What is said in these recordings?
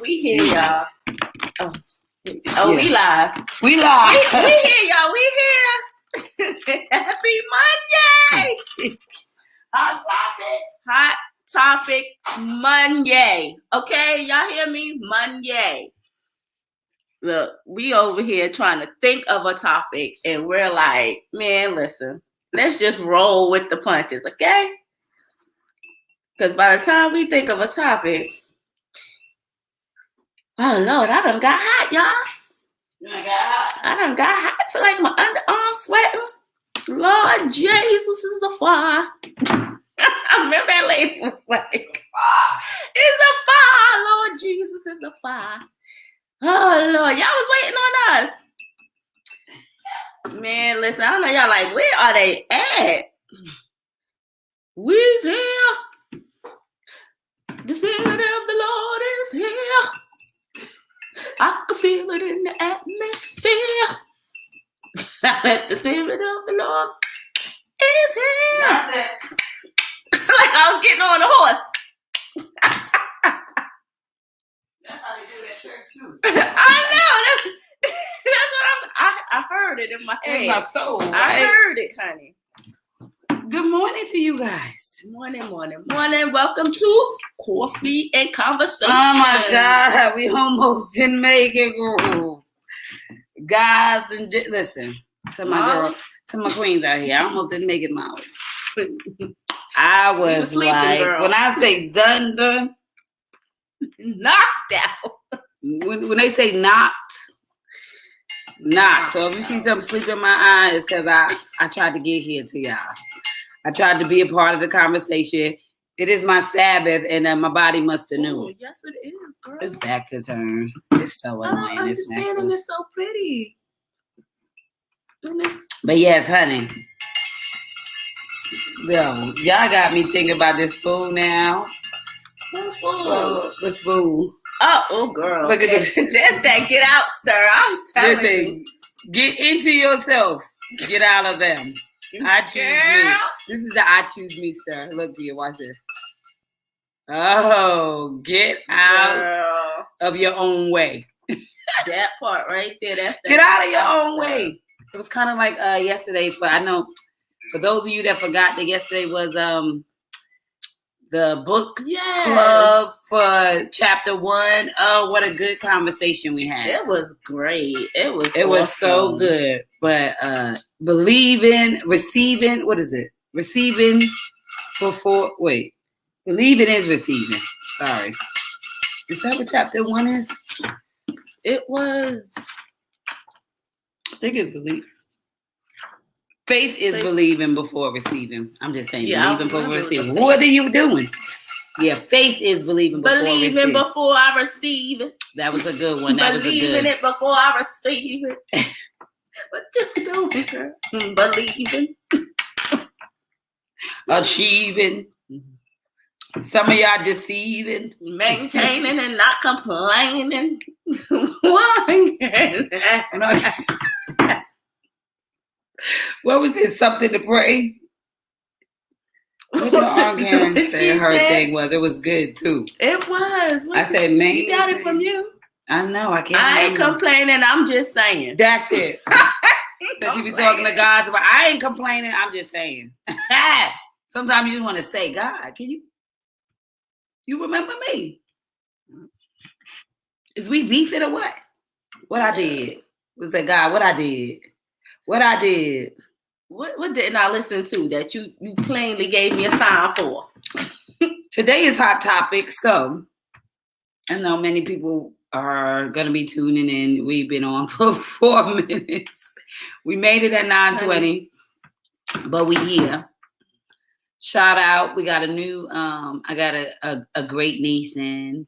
We here, y'all. Oh, Yeah. we live. We live. We here, y'all. We here. Happy Monday. Hot topic Monyay. Okay, y'all hear me? Monyay. Look, we over here trying to think of a topic, and we're like, man, listen, let's just roll with the punches, okay? Because by the time we think of a topic, oh Lord, I done got hot, y'all. I done got hot. I feel like my underarm sweating. Lord Jesus is a fire. I remember that lady was like, it's a fire. Lord Jesus is a fire. Oh Lord, y'all was waiting on us. Man, listen, I know y'all like, where are they at? We's here. The Spirit of the Lord is here. I can feel it in the atmosphere. Let the Spirit of the Lord is here. Not that. Like I was getting on a horse. That's how they do that church too. I know. That's what I heard it in my head. In my soul. Right? I heard it, honey. Good morning to you guys. Morning. Welcome to Coffee and Conversation. Oh my God, we almost didn't make it, girl. Guys, and listen to my girl, to my queens out here. I almost didn't make it, Molly. I was sleeping, like, girl. when I say done, Knocked out. when they say knocked. So if you see something sleep in my eye, it's because I tried to get here to y'all. I tried to be a part of the conversation. It is my Sabbath, and my body must have knew. Oh, yes, it is, girl. It's back to turn. It's so I annoying. don't understand, and it's so pretty. But yes, honey. Yo, y'all got me thinking about this food now. What's food? Oh, girl. Look at this. That's that get out stir. I'm telling Listen, you. get into yourself. Get out of them. I choose me. This is the I choose me stir. Look here, watch this. Oh, get out of your own way. That part right there. That's that. Get out of your own way. It was kind of like yesterday. I know for those of you that forgot that yesterday was the book club for chapter 1. Oh, what a good conversation we had. It was great. It was so good. But receiving, what is it? Receiving before, wait. Believing is receiving. Sorry. Is that what chapter 1 is? It was. I think it's believe. Faith is believing before receiving. I'm just saying, believing before receiving. What are you doing? Yeah, faith is believing before receiving. Believing before I receive it. That was a good one. Believing it before I receive it. But just do it, girl. Believing. Achieving. Some of y'all deceiving. Maintaining and not complaining. What was it? Something to pray? What did Aunt Karen say her thing was? It was good too. It was. I said, man. You got it from you? I know. I can't. I ain't complaining. I'm just saying. That's it. So she be talking to God. But I ain't complaining. I'm just saying. Sometimes you just want to say, God, can you remember me? Is we beefing or what? What I did? Was that God? What I did? What I did? What didn't I listen to that you plainly gave me a sign for? Today is hot topic, so I know many people are gonna be tuning in. We've been on for 4 minutes. We made it at 9:20, but we here. Shout out! We got a new. I got a great niece in.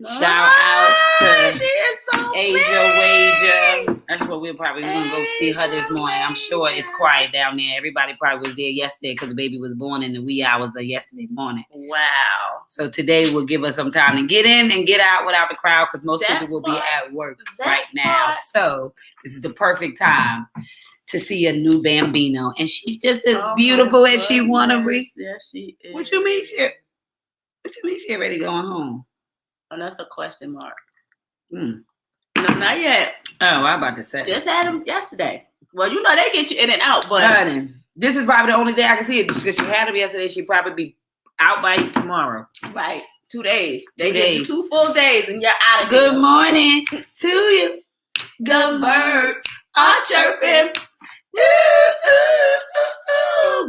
Shout out to she is so Asia Wager. That's what we're probably gonna go see her this morning. I'm sure it's quiet down there. Everybody probably was there yesterday because the baby was born in the wee hours of yesterday morning. Wow. So today will give us some time to get in and get out without the crowd because most people will be at work right now. So this is the perfect time to see a new Bambino. And she's just as beautiful as she wanna be. Yes, she is. What you mean she ready going home? Oh, that's a question mark. Mm. No, not yet. Oh, I'm about to say. Just had them yesterday. Well, you know they get you in and out, but honey, this is probably the only day I can see it because she had them yesterday. She'll probably be out by tomorrow. Right. 2 days. 2 They days. give you 2 full days and you're out of Good here. morning to you. The birds are chirping.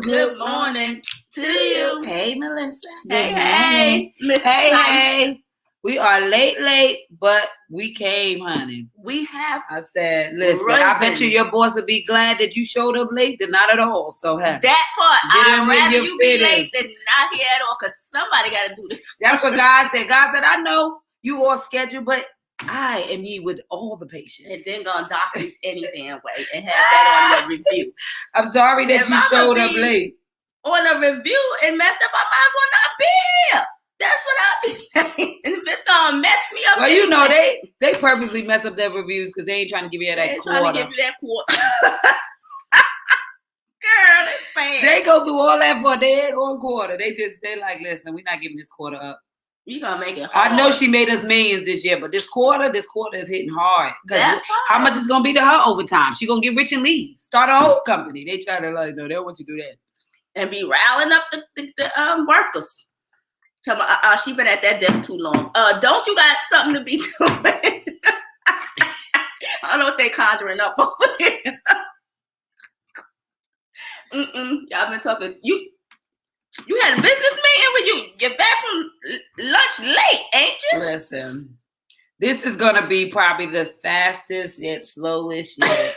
Good morning to you. Hey, Melissa. Hey, Miss Hey, Nice. hey. We are late, but we came, honey. We have I said, listen, I bet you your boss would be glad that you showed up late than not at all. So, hey. that part. I'd rather you you be fit in. late than not here at all because somebody got to do this. That's what God said. God said, I know you all scheduled, but I am ye with all the patience. And then gonna dock you any damn way and have that on your review. I'm sorry that If you I'ma showed up be late. On a review and messed up, I might as well not be here. That's what I be saying. And if it's gonna mess me up, Well, you know they purposely mess up their reviews because they ain't trying to give you that quarter. trying to give you that quarter. Girl, it's fast. They go through all that for their own quarter. They like, listen, we're not giving this quarter up. You gonna make it hard. I know she made us millions this year, but this quarter is hitting hard. How much is gonna be to her overtime? She gonna get rich and leave, start a whole company. They try to like, no, they don't want you to do that and be riling up the workers. Tell me, she been at that desk too long. Don't you got something to be doing? I don't know what they conjuring up over here. Y'all been talking. You had a business meeting when you get back from lunch late, ain't you? Listen, this is gonna be probably the fastest yet slowest yet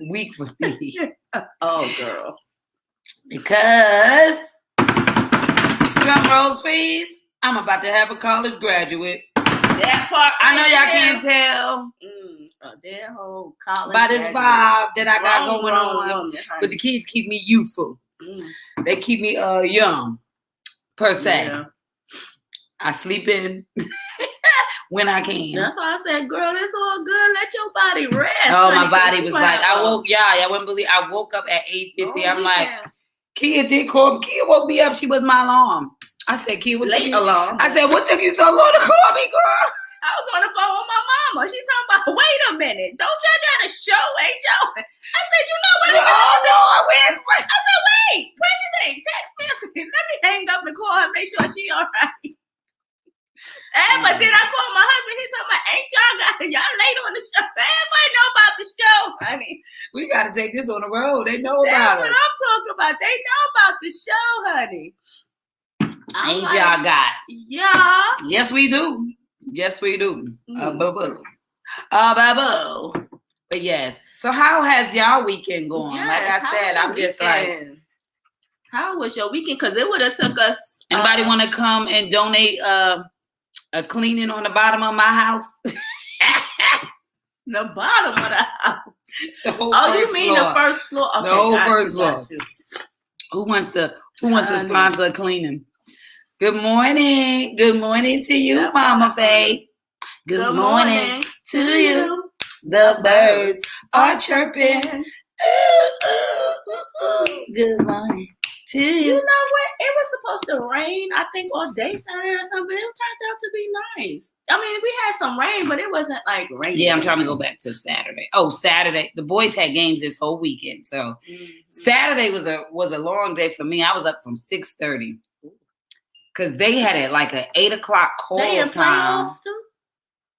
week for me. Oh, girl. Because drum rolls, please. I'm about to have a college graduate. That part. I know y'all can't tell. Their whole college by this vibe that I got going on. Woman, but the kids keep me youthful. They keep me young, per se. Yeah. I sleep in when I can. That's why I said, girl, it's all good. Let your body rest. Oh, my body was like, y'all wouldn't believe, I woke up at 8:50. I'm like, Kia did call me. Kia woke me up. She was my alarm. I said, Kia, what late alarm. I said, what took you so long to call me, girl? I was on the phone with my mama. She talking about, wait a minute. Don't y'all got a show, ain't y'all? I said, you know what? I said, wait, Precious ain't text me. Let me hang up and call her, make sure she all right. But then I called my husband. He talking about, ain't y'all late on the show? Everybody know about the show, honey. We got to take this on the road. They know about it. That's what I'm talking about. They know about the show, honey. Ain't y'all got? Yeah. Yes, we do. Yes, we do. Boo-boo. But yes. So how has y'all weekend gone? Yes, like I said, I'm just like. How was your weekend? Because it would have took us. Anybody want to come and donate a cleaning on the bottom of my house? The bottom of the house. The whole you mean floor. The first floor? Okay, the whole first floor. Who wants to sponsor cleaning? Good morning. Good morning to you, Mama Faye. Good morning to you. The birds are chirping. Good morning to you. You know what? It was supposed to rain, I think, all day Saturday or something. It turned out to be nice. I mean, we had some rain, but it wasn't like rain. Yeah, I'm trying to go back to Saturday. Oh, Saturday. The boys had games this whole weekend. So Saturday was a long day for me. I was up from 6:30. Because they had it like an 8 o'clock call they in time. Playoffs too?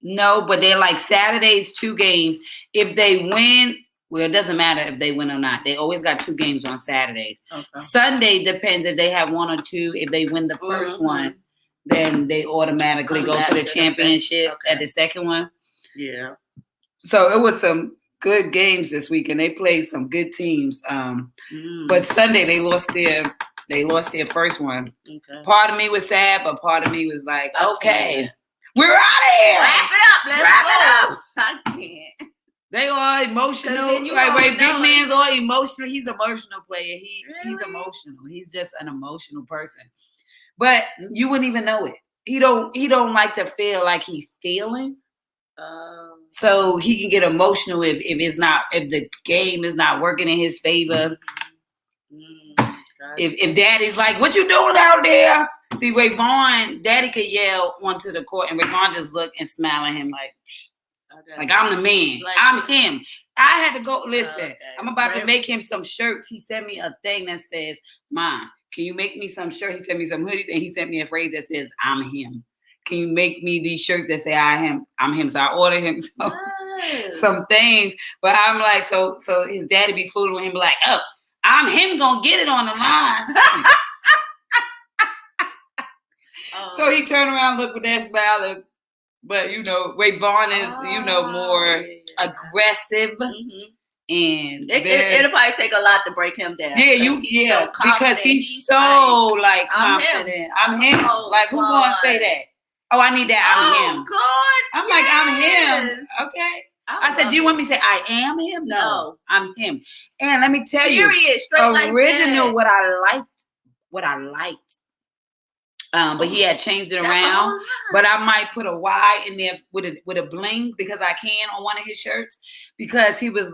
No, but they're like Saturdays, 2 games. If they win, well, it doesn't matter if they win or not. They always got 2 games on Saturdays. Okay. Sunday depends if they have 1 or 2. If they win the first one, then they automatically go to the championship at the second one. Yeah. So it was some good games this week, and they played some good teams. But Sunday they lost their first one. Okay. Part of me was sad, but part of me was like, okay, we're out of here. Wrap it up. Let's wrap it up. I can't. They are emotional. Big man's all emotional. He's an emotional player. He's emotional. He's just an emotional person. But you wouldn't even know it. He don't like to feel like he's feeling. So he can get emotional if the game is not working in his favor. If daddy's like, what you doing out there? See, Ray Vaughn, Daddy could yell onto the court, and Ray Vaughn just look and smile at him like I'm the man. Like, I'm him. I had to go. Listen, okay. I'm about to make him some shirts. He sent me a thing that says, "Mom, can you make me some shirts?" He sent me some hoodies, and he sent me a phrase that says, "I'm him." Can you make me these shirts that say I'm him? So I ordered him some things. But I'm like, so his daddy be fooling with him, like, oh, I'm him gonna get it on the line. So he turned around, looked with that smile, but Ray Vaughn is more aggressive. Mm-hmm. And it'll probably take a lot to break him down. Yeah, because he's so like confident. I'm him. Like, who gonna say that? Oh, I need that. I'm him. God. I'm like, I'm him. Okay. I said, do you want me to say I am him? No, I'm him. And let me tell you, original what I liked. But he had changed it around. But I might put a Y in there with a bling because I can on one of his shirts, because he was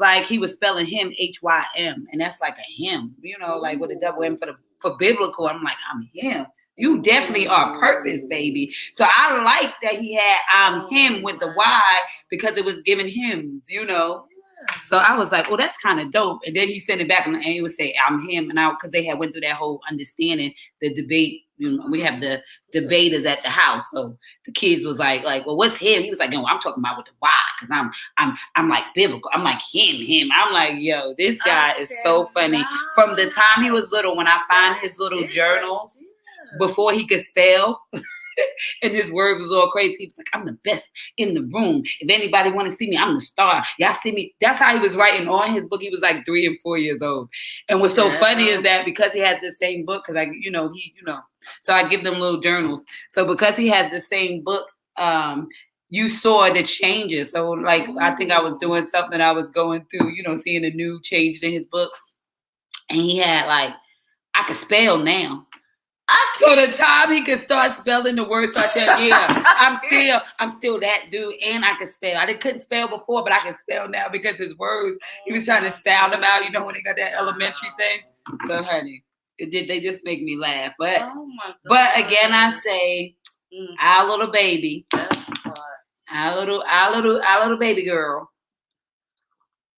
spelling him HYM, and that's like a him, like with a double M for biblical. I'm like, I'm him. You definitely are purpose, baby. So I like that he had I'm him with the Y because it was giving hymns, So I was like, oh, that's kind of dope. And then he sent it back and he would say, I'm him. And because they had went through that whole understanding, the debate, we have the debaters at the house. So the kids was like, well, what's him? He was like, no, I'm talking about with the Y, because I'm like biblical. I'm like him. I'm like, yo, this guy is so funny. From the time he was little, when I find his little journals, before he could spell, and his word was all crazy. He was like, I'm the best in the room. If anybody want to see me, I'm the star. Y'all see me. That's how he was writing on his book. He was like 3 and 4 years old. And what's so funny is that because he has the same book, because so I give them little journals. So because he has the same book, you saw the changes. So like, I think I was doing something, I was going through, seeing the new changes in his book. And he had like, I could spell now. So the time he could start spelling the words, so I said, I'm still that dude, and I can spell. I couldn't spell before, but I can spell now because his words, he was trying to sound them out, when they got that elementary thing. So honey, they just make me laugh. But again, I say, our little baby, our little baby girl.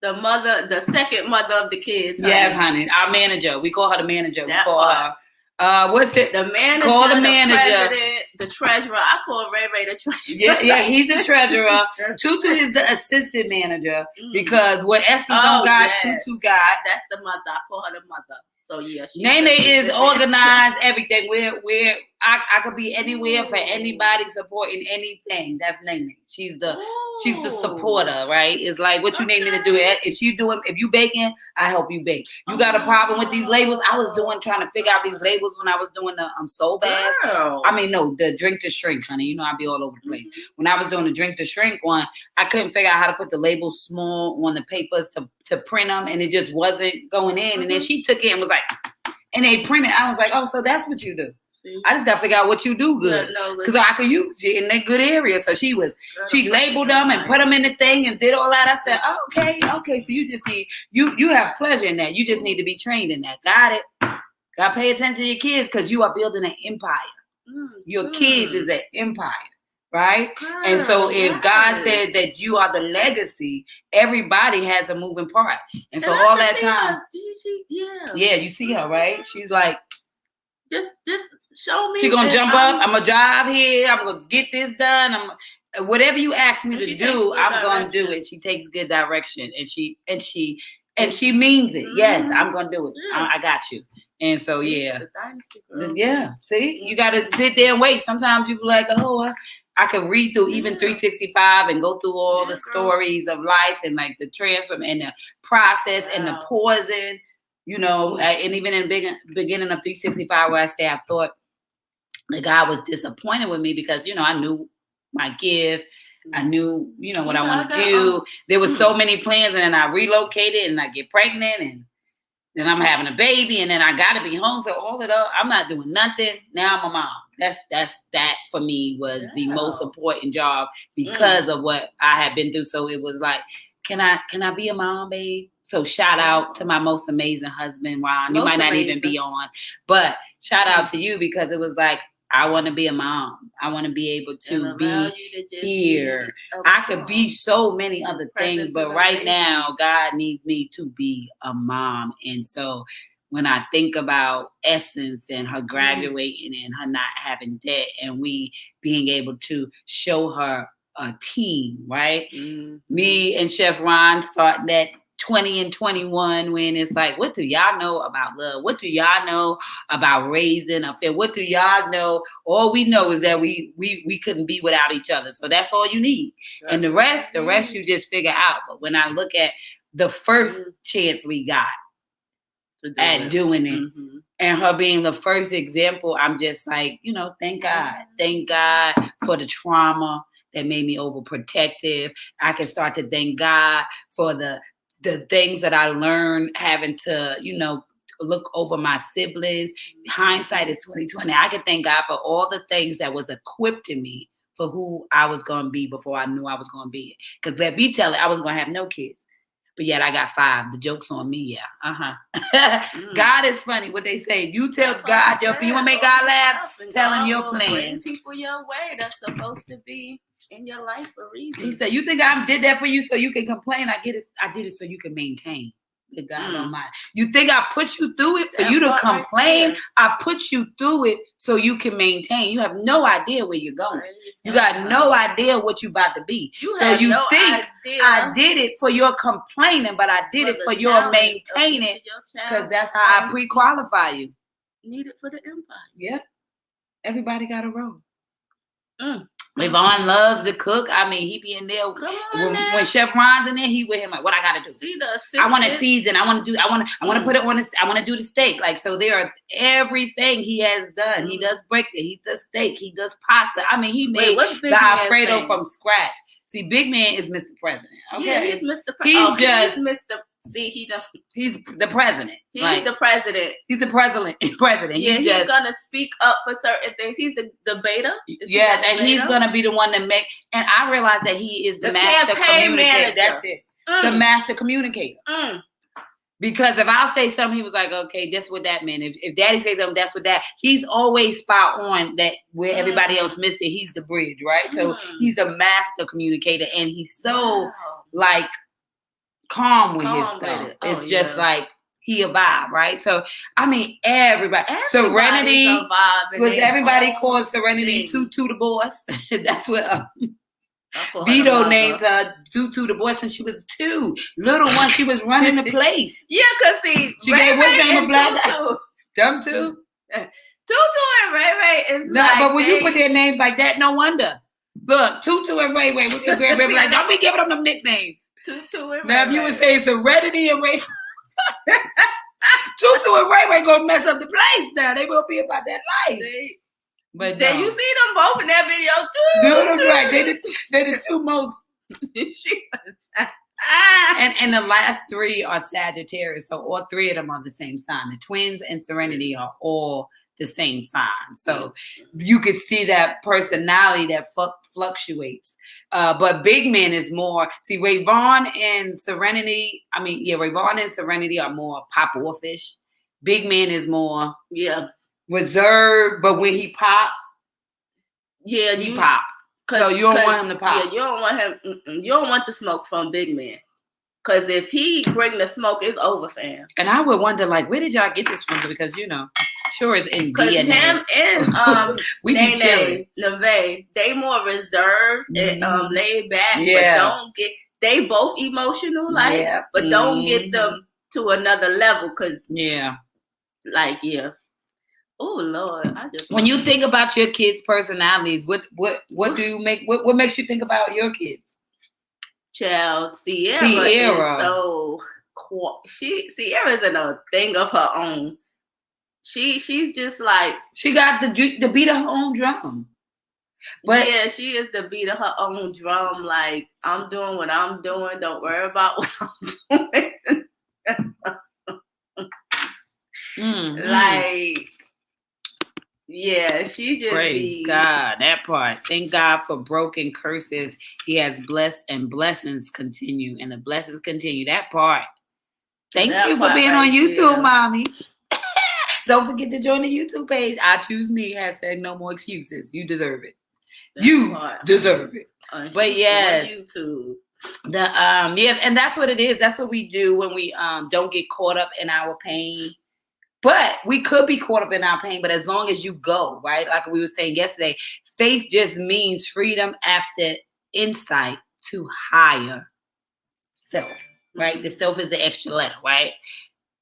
The second mother of the kids. Yes, honey. Our manager. We call her the manager. We call her. What's it? The manager, call the manager, president, the treasurer. I call Ray the treasurer. Yeah, he's a treasurer. Tutu is the assistant manager because what Essie don't got, Tutu got. That's the mother. I call her the mother. So yeah, Nene is organized. Everything. We're I could be anywhere for anybody supporting anything. That's Nene. She's the supporter, right? It's like what you need me to do. If you baking, I help you bake. You got a problem with these labels? I was trying to figure out these labels when I was doing the soul baths. The drink to shrink, honey. I'd be all over the place. When I was doing the drink to shrink one, I couldn't figure out how to put the labels small on the papers to print them, and it just wasn't going in. And then she took it and was like, and they printed. I was like, oh, so that's what you do. I just got to figure out what you do good, because I could use you in that good area. So she labeled them and put them in the thing and did all that. I said, oh, okay. So you just need, you have pleasure in that. You just need to be trained in that. Got it. Got to pay attention to your kids, because you are building an empire. Your kids is an empire, right? And so if God said that you are the legacy, everybody has a moving part. And so all that time, you see her, right? She's like, just show me. She's gonna jump up. I'm gonna drive here. I'm gonna get this done. Whatever you ask me to do, I'm gonna do it. She takes good direction, and she means it. Yes, I'm gonna do it. I got you. And so See, you gotta sit there and wait. Sometimes you be like, oh, I could read through even 365 and go through all the stories of life and like the transform and the process and the pausing. And even in the beginning of 365, where I say I thought that God was disappointed with me because, I knew my gift. I knew, what I want to do. There was so many plans, and then I relocated and I get pregnant, and then I'm having a baby, and then I got to be home. So all of that, I'm not doing nothing. Now I'm a mom. That for me was the most important job because of what I had been through. So it was like, can I be a mom, babe? So shout out to my most amazing husband, Ron. You might not even be on, but shout out to you, because it was like, I want to be a mom. I want to be able to be here. I could be so many other things, but right now, God needs me to be a mom. And so when I think about Essence and her graduating and her not having debt and we being able to show her a team, right? Me and Chef Ron starting at 20 and 21 when it's like, what do y'all know about love? What do y'all know about raising a family? What do y'all know? All we know is that we couldn't be without each other. So that's all you need. And the rest you just figure out. But when I look at the first chance we got at doing it and her being the first example, I'm just like, thank God. Thank God for the trauma that made me overprotective. I can start to thank God for the things that I learned having to, look over my siblings. Hindsight is 2020. I can thank God for all the things that was equipped in me for who I was going to be before I knew I was going to be. Because let me tell you, I was going to have no kids. But yet I got 5. The joke's on me, God is funny. What they say, you tell God, you want to make God laugh, tell him your plans. Bring people your way that's supposed to be in your life for a reason. He said, you think I did that for you so you can complain? I did it so you can maintain. Good God Almighty. You think I put you through it for you to complain? Right, I put you through it so you can maintain. You have no idea where you're going. You got no idea what you're about to be. You think I did it for your complaining, but I did it for your maintaining because that's how I pre-qualify you. Need it for the empire. Yep. Everybody got a role. Levon loves to cook. I mean, he be in there. When Chef Ron's in there, he with him like, what I gotta do? See the assistant. I want to season. I want to put it on. I want to do the steak. Like, so there are everything he has done. He does break it. He does steak. He does pasta. I mean, he made the Alfredo from scratch. See, Big Man is Mr. President. Okay, yeah, he's Mr. President. He's Mr. See, he's the president. He's the president. He's the president. Yeah, he's gonna speak up for certain things. He's the debater. Yes, and he's gonna be the one to make. And I realize that he is the master communicator. Manager. That's it. The master communicator. Because if I'll say something, he was like, okay, that's what that meant. If Daddy says something, that's what that. He's always spot on that where everybody else missed it. He's the bridge, right? So he's a master communicator, and he's so calm with his stuff. It's just like he a vibe, right? So I mean, everybody Serenity was everybody called Serenity Tutu the boss. That's what Vito named Tutu the boss since she was 2. Little one, she was running the place. Yeah, cause see, she gave what's name a black guy. Them two. Tutu and Ray Ray is but when you put their names like that, no wonder. Look, Tutu and Ray Ray with your grandbaby, like don't be giving them names. Tutu and now, if you would say Serenity and Ray, Tutu and Ray Ray gonna mess up the place. Now they will be about that life. But then you see them both in that video too. Right? They the 2 most. And the last 3 are Sagittarius, so all 3 of them are the same sign. The twins and Serenity are all the same sign. So you could see that personality that fluctuates. But Big Man is more, see, Rayvon and Serenity, Rayvon and Serenity are more pop-off-ish. Big Man is more reserved, but when he pop, he pop. So you don't want him to pop. Yeah, you don't want him, you don't want the smoke from Big Man. Because if he bring the smoke, it's over, fam. And I would wonder, like, where did y'all get this from? Because, sure it's in DNA. Because him and Neve, they more reserved and laid back, but don't get, they both emotional, but don't get them to another level. Because, oh Lord, when you think about your kids' personalities, what do you make? What makes you think about your kids? Child, Sierra is so Sierra's in a thing of her own. She's just like she got the beat of her own drum. But yeah, she is the beat of her own drum. Like, I'm doing what I'm doing. Don't worry about what I'm doing. Like, yeah, she just praise God. That part. Thank God for broken curses. He has blessed and blessings continue. And the blessings continue. That part. Thank you for being on YouTube, mommy. Don't forget to join the YouTube page. I choose me. # no more excuses. You deserve it. That's you hard. deserve it. But yes, YouTube. And that's what it is. That's what we do when we don't get caught up in our pain. But we could be caught up in our pain, but as long as you go, right? Like we were saying yesterday, faith just means freedom after insight to higher self, right? The self is the extra letter, right?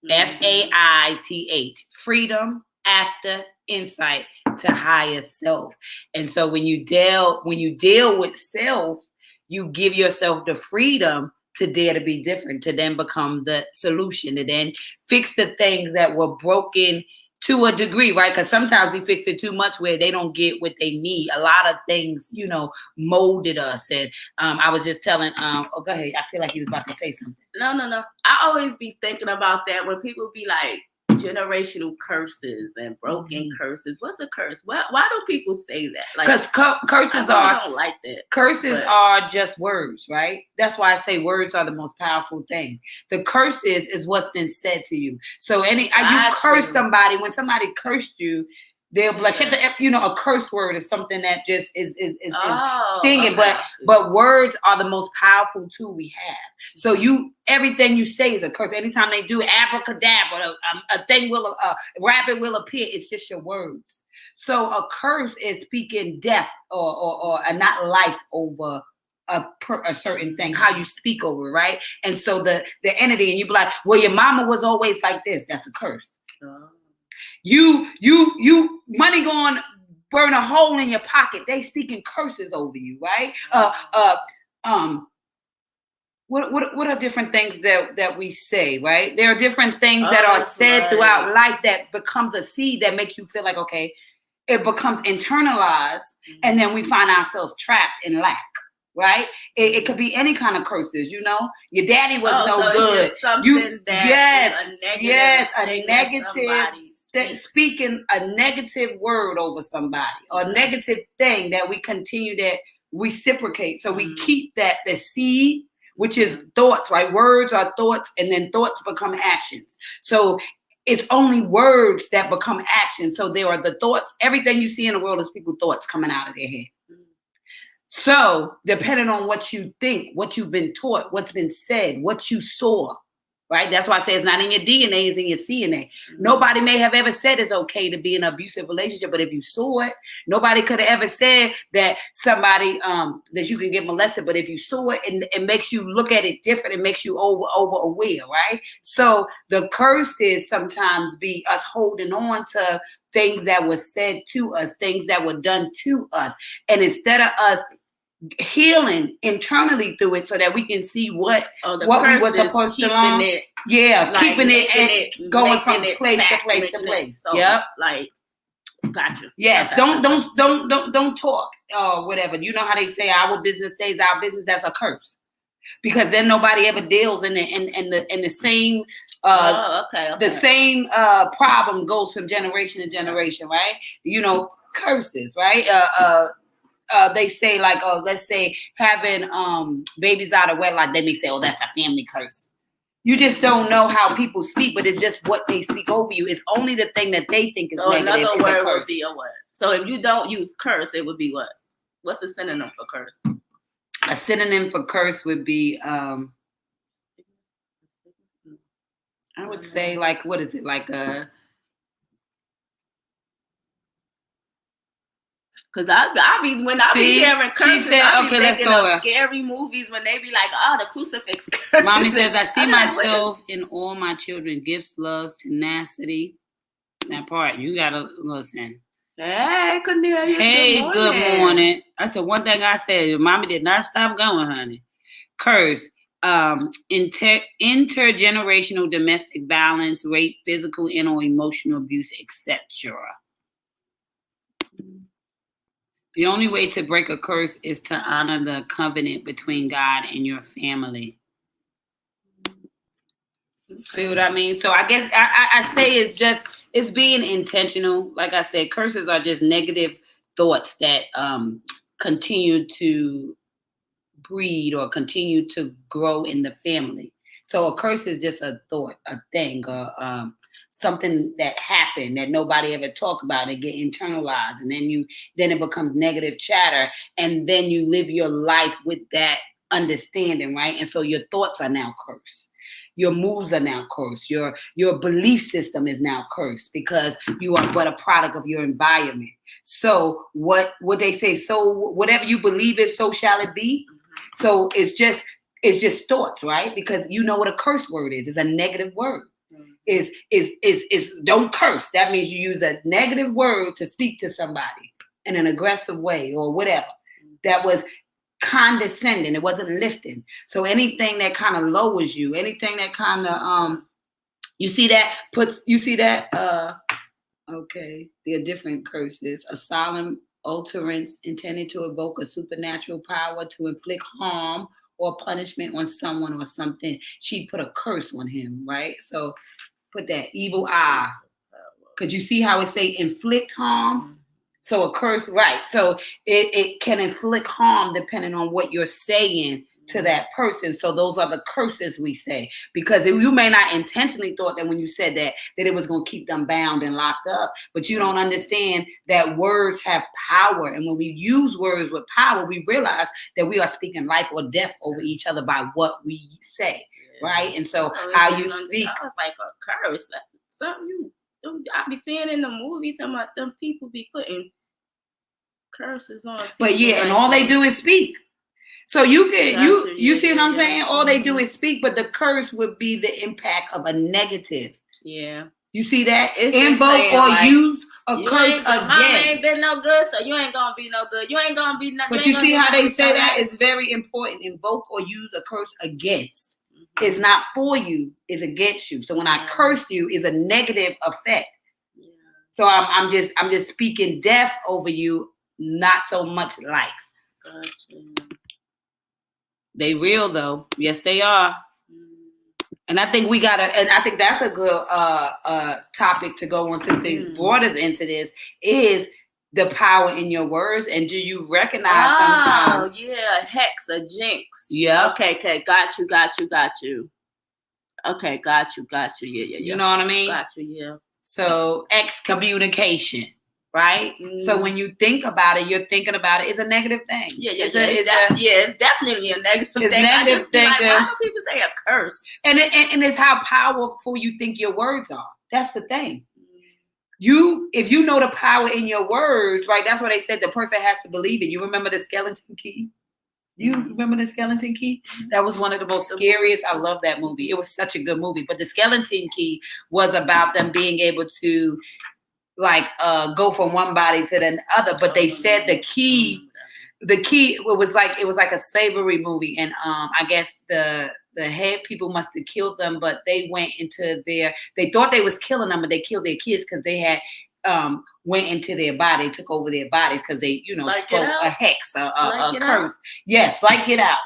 FAITH, freedom after insight to higher self. And so when you deal with self, you give yourself the freedom to dare to be different, to then become the solution, to then fix the things that were broken to a degree, right? Because sometimes we fix it too much where they don't get what they need. A lot of things, molded us. And I was just telling, go ahead. I feel like he was about to say something. No. I always be thinking about that when people be like, generational curses and broken curses. What's a curse? Why do people say that? Because curses I don't like that. Curses are just words, right? That's why I say words are the most powerful thing. The curses is what's been said to you. So you curse somebody, when somebody cursed you, they'll be like, shut the F, a curse word is something that just is stinging. Okay. But words are the most powerful tool we have. So everything you say is a curse. Anytime they do abracadabra, a thing a rabbit will appear. It's just your words. So a curse is speaking death or not life over a certain thing, how you speak over it, right? And so the entity, and you be like, well, your mama was always like this. That's a curse. You money going burn a hole in your pocket. They speaking curses over you, right? What are different things that we say, right? There are different things that are said throughout life that becomes a seed that makes you feel like, okay, it becomes internalized, and then we find ourselves trapped in lack. Right? It could be any kind of curses, Your daddy was no good. It's something a negative speaking a negative word over somebody, or a negative thing that we continue to reciprocate. So we keep the seed, which is thoughts, right? Words are thoughts, and then thoughts become actions. So it's only words that become actions. So there are the thoughts. Everything you see in the world is people's thoughts coming out of their head. So depending on what you think, what you've been taught, what's been said, what you saw, right? That's why I say it's not in your DNA, it's in your CNA. Nobody may have ever said it's okay to be in an abusive relationship, but if you saw it, nobody could have ever said that somebody, that you can get molested, but if you saw it, it makes you look at it different. It makes you over aware, right? So the curses sometimes be us holding on to things that were said to us, things that were done to us. And instead of us healing internally through it so that we can see what we were supposed to learn. Keeping it and going from place to place to place. Yep. Like, gotcha. Yes. Don't talk or whatever. You know how they say our business stays our business. That's a curse. Because then nobody ever deals in the same the same problem goes from generation to generation, right? Curses, right? They say like, let's say having babies out of wedlock, they may say, that's a family curse. You just don't know how people speak, but it's just what they speak over you. It's only the thing that they think is negative. So another word would be a what? So if you don't use curse, it would be what? What's a synonym for curse? A synonym for curse would be, I would say like, what is it? Like a... Cause I be hearing curses, I be thinking of scary movies when they be like, the crucifix curse. Mommy says, I see myself in all my children, gifts, loves, tenacity. That part, you gotta listen. Hey, Cornelius. Hey, good morning. That's the one thing I said. Mommy did not stop going, honey. Curse. Intergenerational domestic violence, rape, physical and or emotional abuse, etc. The only way to break a curse is to honor the covenant between God and your family. See what I mean? So I guess I say it's being intentional. Like I said, curses are just negative thoughts that continue to breed or continue to grow in the family. So a curse is just a thought, a thing, something that happened that nobody ever talked about and get internalized, and then it becomes negative chatter, and then you live your life with that understanding, right? And so your thoughts are now cursed. Your moves are now cursed. Your belief system is now cursed because you are but a product of your environment. So what they say, so whatever you believe is, so shall it be. So it's just thoughts, right? Because you know what a curse word is. It's a negative word. Is don't curse. That means you use a negative word to speak to somebody in an aggressive way or whatever. That was condescending. It wasn't lifting. So anything that kind of lowers you, anything that kind of you see that okay, there are different curses. A solemn utterance intended to evoke a supernatural power to inflict harm or punishment on someone or something. She put a curse on him, right? So put that evil eye. Because you see how it say inflict harm? So a curse, right. So it can inflict harm depending on what you're saying to that person. So those are the curses we say. Because you may not intentionally thought that when you said that it was going to keep them bound and locked up. But you don't understand that words have power. And when we use words with power, we realize that we are speaking life or death over each other by what we say. Right? And so how you speak. It's like a curse. That's something I be seeing in the movies about them people be putting curses on people. But yeah, and all they do is speak. So you can you see what I'm saying? All they do is speak, but the curse would be the impact of a negative. Yeah. You see that? Invoke or use a curse against. Mama ain't been no good, so you ain't gonna be no good. You ain't gonna be nothing. But you see how they say that? It's very important. Invoke or use a curse against. It's not for you, it's against you. So when I curse you, it's a negative effect. Yeah. So I'm just speaking death over you, not so much life. Gotcha. They real though. Yes, they are. And I think I think that's a good topic to go on since they brought us into this, is the power in your words. And do you recognize sometimes? Oh, yeah, hex or jinx. Yeah. Okay, got you. Okay, got you. Yeah. You know what I mean? Got you, yeah. So excommunication, right? So when you think about it, you're thinking about it. It's a negative thing. Yeah. It's definitely a negative thing. Negative thing. Like, why do people say a curse? And it's how powerful you think your words are. That's the thing. If you know the power in your words, right? That's why they said the person has to believe it. You remember the skeleton key? You remember the skeleton key? That was one of the most scariest. I love that movie. It was such a good movie. But the skeleton key was about them being able to go from one body to the other. But they said the key, it was like a slavery movie. And I guess the head people must have killed them, but they went into they thought they was killing them, but they killed their kids because they had went into their body, took over their body because they, spoke a hex, a curse. Yes, Get Out.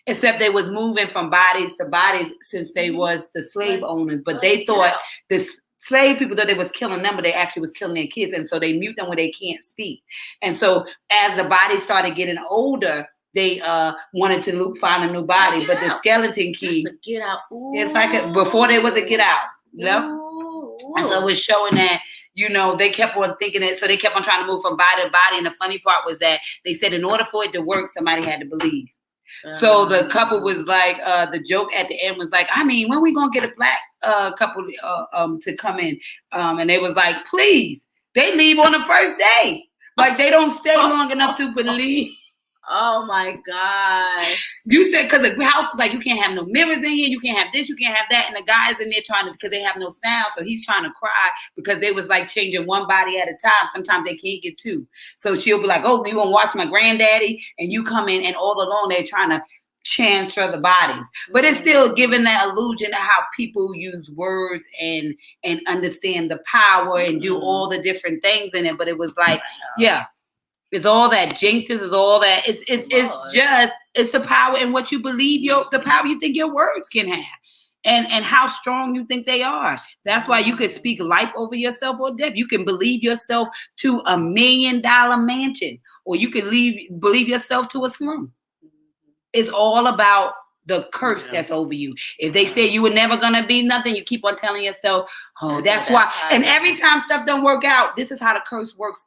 Except they was moving from bodies to bodies since they was the slave owners, but they thought this slave people thought they was killing them, but they actually was killing their kids, and so they mute them where they can't speak. And so as the bodies started getting older, they wanted to find a new body, but the skeleton key. That's a get out. Ooh. It's before there was a get out. Yep. And so it was showing that, they kept on thinking it. So they kept on trying to move from body to body. And the funny part was that they said in order for it to work, somebody had to believe. So the couple was like, the joke at the end was like, I mean, when we going to get a black couple to come in? And they was like, please. They leave on the first day. Like they don't stay long enough to believe. Oh my God. You said, because the house was like, you can't have no mirrors in here, you can't have this, you can't have that. And the guy's in there because they have no sound. So he's trying to cry because they was like changing one body at a time. Sometimes they can't get two. So she'll be like, oh, you gonna watch my granddaddy? And you come in and all along they're trying to transfer the bodies. But it's still giving that illusion of how people use words and understand the power and do all the different things in it. But it was like, yeah. It's all that jinxes, is all that. It's the power in what you believe, the power you think your words can have, and how strong you think they are. That's why you can speak life over yourself or death. You can believe yourself to $1 million mansion, or you can believe yourself to a slum. It's all about the curse that's over you. If they say you were never gonna be nothing, you keep on telling yourself, oh, that's why. And every time stuff don't work out, this is how the curse works.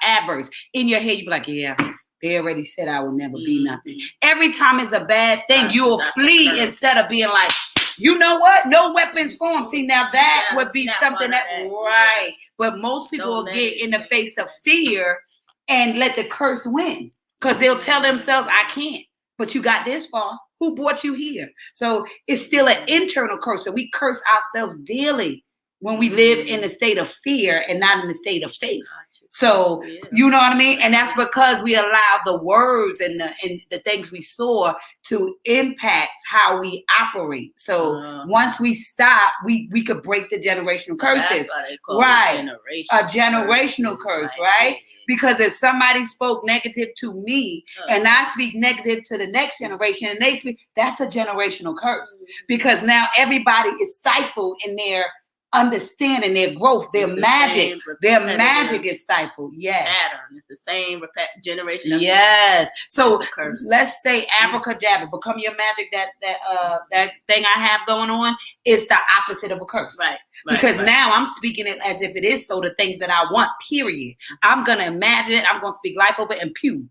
Adverse in your head, you be like, yeah, they already said I will never be nothing. Every time it's a bad thing, you will flee instead of being like, you know what? No weapons formed. See, now that would be something that right. But most people will get in the face of fear and let the curse win because they'll tell themselves, I can't. But you got this far. Who brought you here? So it's still an internal curse. So we curse ourselves daily when we live in a state of fear and not in a state of faith. So, you know what I mean? And that's because we allow the words and the things we saw to impact how we operate. So once we stop, we could break the generational curses. Right. A generational curse, right? Because if somebody spoke negative to me and I speak negative to the next generation and they speak, that's a generational curse. Because now everybody is stifled in their understanding, their growth, their magic. Their magic is stifled. Yes. Pattern. It's the same generation. Yes. So let's say abracadabra, become your magic. That thing I have going on is the opposite of a curse. Right. Because now I'm speaking it as if it is so. The things that I want. Period. I'm gonna imagine it. I'm gonna speak life over it, and pew.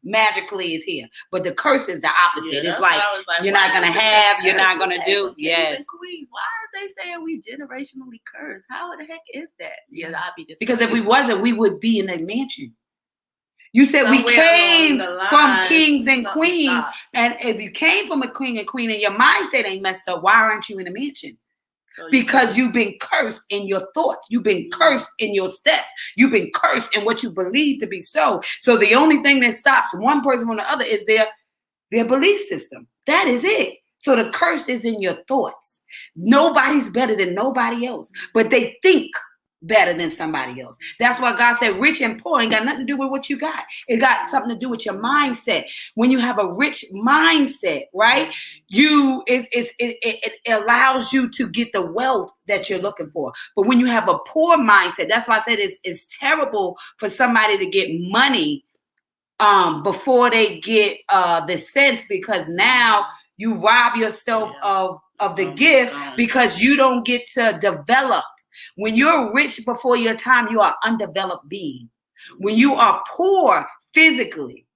Magically is here, but the curse is the opposite. It's like you're not gonna have, you're not gonna do. Yes. Queens, why is they saying we generationally cursed? How the heck is that? Yeah, I'd be just because if we wasn't, we would be in a mansion. You said somewhere we came from kings and queens, and if you came from a king and queen and your mindset ain't messed up, why aren't you in a mansion? Because you've been cursed in your thoughts. You've been cursed in your steps. You've been cursed in what you believe to be so. So the only thing that stops one person from the other is their belief system. That is it. So the curse is in your thoughts. Nobody's better than nobody else, but they think better than somebody else. That's why God said rich and poor ain't got nothing to do with what you got. It got something to do with your mindset. When you have a rich mindset, right? It allows you to get the wealth that you're looking for. But when you have a poor mindset, that's why I said it's terrible for somebody to get money before they get the sense, because now you rob yourself of the gift because you don't get to develop. When you're rich before your time, you are undeveloped being. When you are poor physically,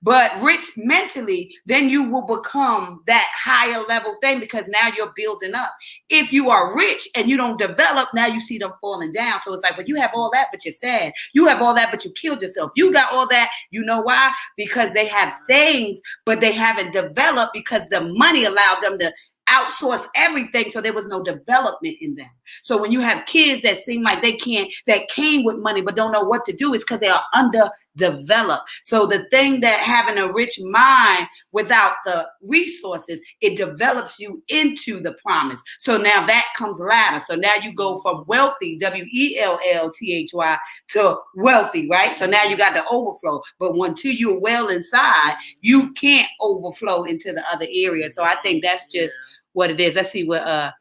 but rich mentally, then you will become that higher level thing because now you're building up. If you are rich and you don't develop, now you see them falling down. So it's like, well, you have all that, but you're sad. You have all that, but you killed yourself. You got all that. You know why? Because they have things, but they haven't developed because the money allowed them to outsource everything, so there was no development in them. So when you have kids that seem like that came with money but don't know what to do, is because they are underdeveloped. So the thing that having a rich mind without the resources, it develops you into the promise. So now that comes ladder. So now you go from wealthy, WELLTHY, to wealthy, right? So now you got the overflow. But until you're well inside, you can't overflow into the other area. So I think that's just what it is. Let's see what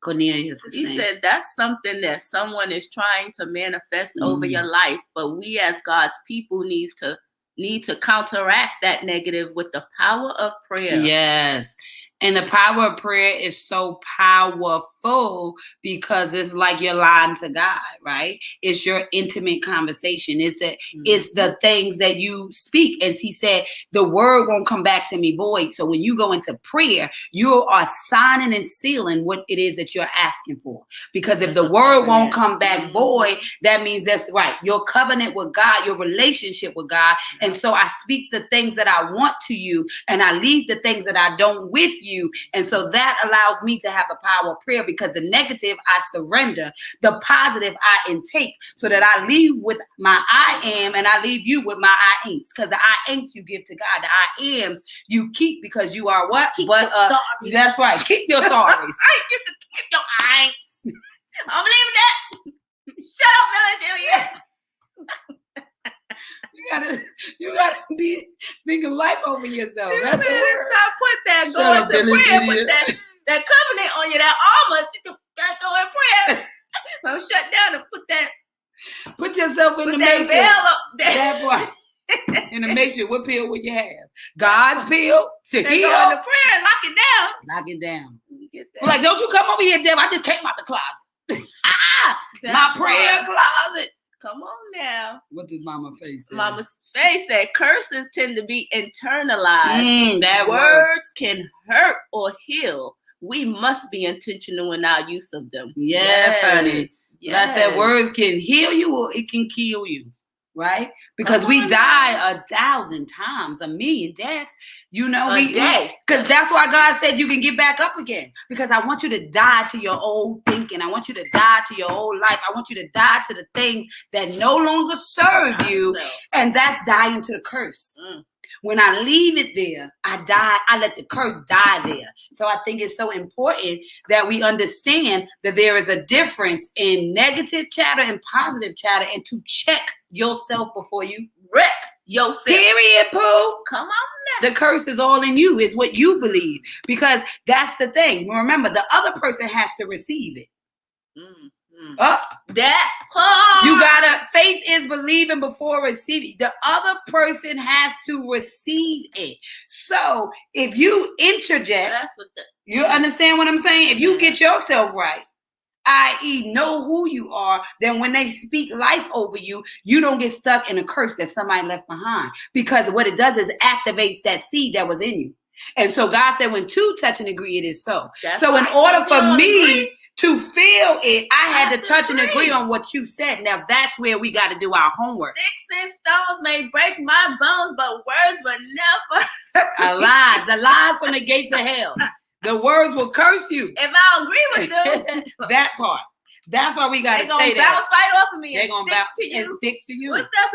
Cornelius is saying. He said that's something that someone is trying to manifest over your life, but we as God's people need to counteract that negative with the power of prayer. Yes. And the power of prayer is so powerful because it's like you're lying to God, right? It's your intimate conversation. It's the things that you speak. As he said, the word won't come back to me void. So when you go into prayer, you are signing and sealing what it is that you're asking for. Because if the word won't come back void, that means that's right. Your covenant with God, your relationship with God. And so I speak the things that I want to you, and I leave the things that I don't with you. And so that allows me to have the power of prayer, because the negative I surrender, the positive I intake, so that I leave with my I am and I leave you with my I ain'ts. Because the I ain'ts you give to God, the I ams you keep, because you are what? That's right. Keep your sorries. You can keep your I ain'ts. I'm leaving that. Shut up, Millie. You gotta be thinking life over yourself. That's it. Stop put that going to prayer. Put that covenant on you, that armor. You gotta go in prayer. So shut down and put yourself in the matrix. Veil up. That boy. In the matrix, what pill would you have? God's pill to heal. Go into prayer and lock it down. Lock it down. Like, don't you come over here, devil. I just came out the closet. My prayer closet. Come on now. What does Mama Face say? Mama Face said curses tend to be internalized. That words can hurt or heal. We must be intentional in our use of them. Yes, honey. Yes. I said words can heal you or it can kill you. Right? Because we die 1,000 times, 1,000,000 deaths. You know, because that's why God said you can get back up again. Because I want you to die to your old thinking. I want you to die to your old life. I want you to die to the things that no longer serve you. And that's dying to the curse. When I leave it there, I die. I let the curse die there. So I think it's so important that we understand that there is a difference in negative chatter and positive chatter, and to check yourself before you wreck yourself. Period, Pooh. Come on now. The curse is all in you, is what you believe. Because that's the thing. Remember, the other person has to receive it. That part. You gotta, faith is believing before receiving. The other person has to receive it. So if you interject, you understand what I'm saying? If you get yourself right, i.e. know who you are, then when they speak life over you, you don't get stuck in a curse that somebody left behind. Because what it does is activates that seed that was in you. And so God said, when two touch and agree, it is so. So in order for me to feel it, I had to touch and agree on what you said. Now that's where we got to do our homework. Sticks and stones may break my bones, but words will never. Lies. The lies from the gates of hell. The words will curse you. If I don't agree with them. That part. That's why we got to say that. They're going to bounce right off of me. They're going to bounce and stick to you. What's that?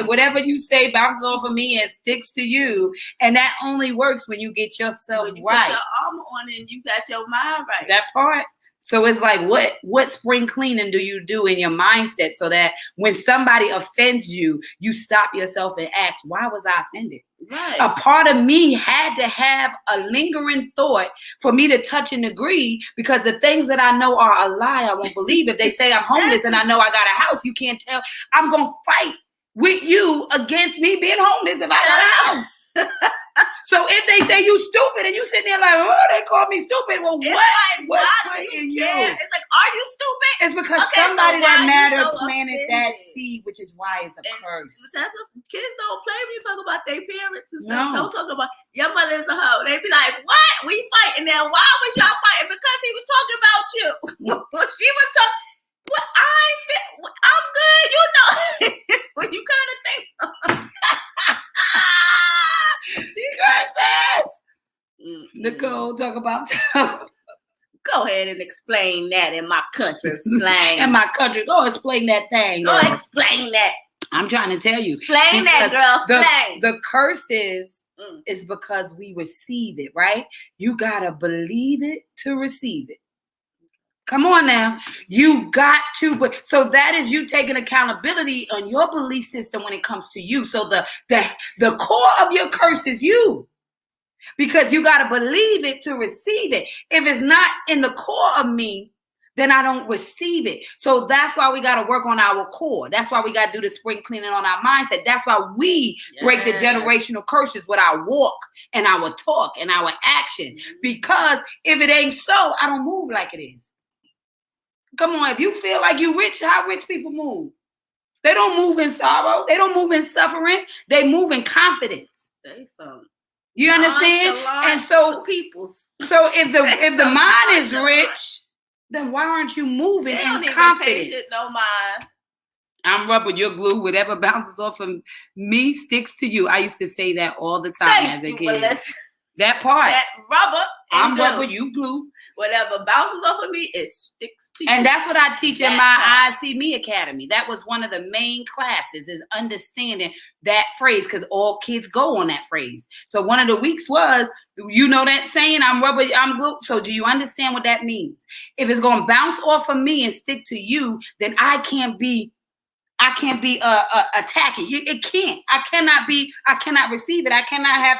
Whatever you say bounces off of me and sticks to you. And that only works when you get yourself when you right. Put your armor on and you got your mind right. That part. So it's like, what spring cleaning do you do in your mindset so that when somebody offends you, you stop yourself and ask, why was I offended? Right. A part of me had to have a lingering thought for me to touch and agree, because the things that I know are a lie, I won't believe. If they say I'm homeless and I know I got a house, you can't tell. I'm going to fight with you against me being homeless if I got a house. So if they say you stupid and you sitting there like, oh, they called me stupid. Well, it's what's why in you? It's like, are you stupid? It's because somebody that mattered planted that seed, which is why it's a curse. That's what, kids don't play when you talk about their parents and stuff. No. Don't talk about your mother is a hoe. They be like, what? We fighting now. Why was y'all fighting? Because he was talking about you. She was talking. Well, I'm good, you know. When you kind of think. Nicole, talk about something. Go ahead and explain that in my country slang. In my country, go explain that thing. Go explain that. I'm trying to tell you. Explain that, girl. Slang. The curses is because we receive it, right? You gotta believe it to receive it. Come on now. You got to, but so that is you taking accountability on your belief system when it comes to you. So the core of your curse is you. Because you got to believe it to receive it. If it's not in the core of me, then I don't receive it. So that's why we got to work on our core. That's why we got to do the spring cleaning on our mindset. That's why we break the generational curses with our walk and our talk and our action. Because if it ain't so, I don't move like it is. Come on, if you feel like you rich, how rich people move? They don't move in sorrow. They don't move in suffering. They move in confidence. You understand? And so so if the mind is rich, then why aren't you moving in confidence? No mind. I'm rubber, you're glue. Whatever bounces off of me sticks to you. I used to say that all the time as a kid. That part. That rubber. I'm rubber, you glue. Whatever bounces off of me, it sticks to you. And that's what I teach in my I See Me Academy. That was one of the main classes, is understanding that phrase, because all kids go on that phrase. So one of the weeks was, you know that saying, I'm rubber, I'm glue. So do you understand what that means? If it's going to bounce off of me and stick to you, then I can't be attacking. It can't. I cannot receive it. I cannot have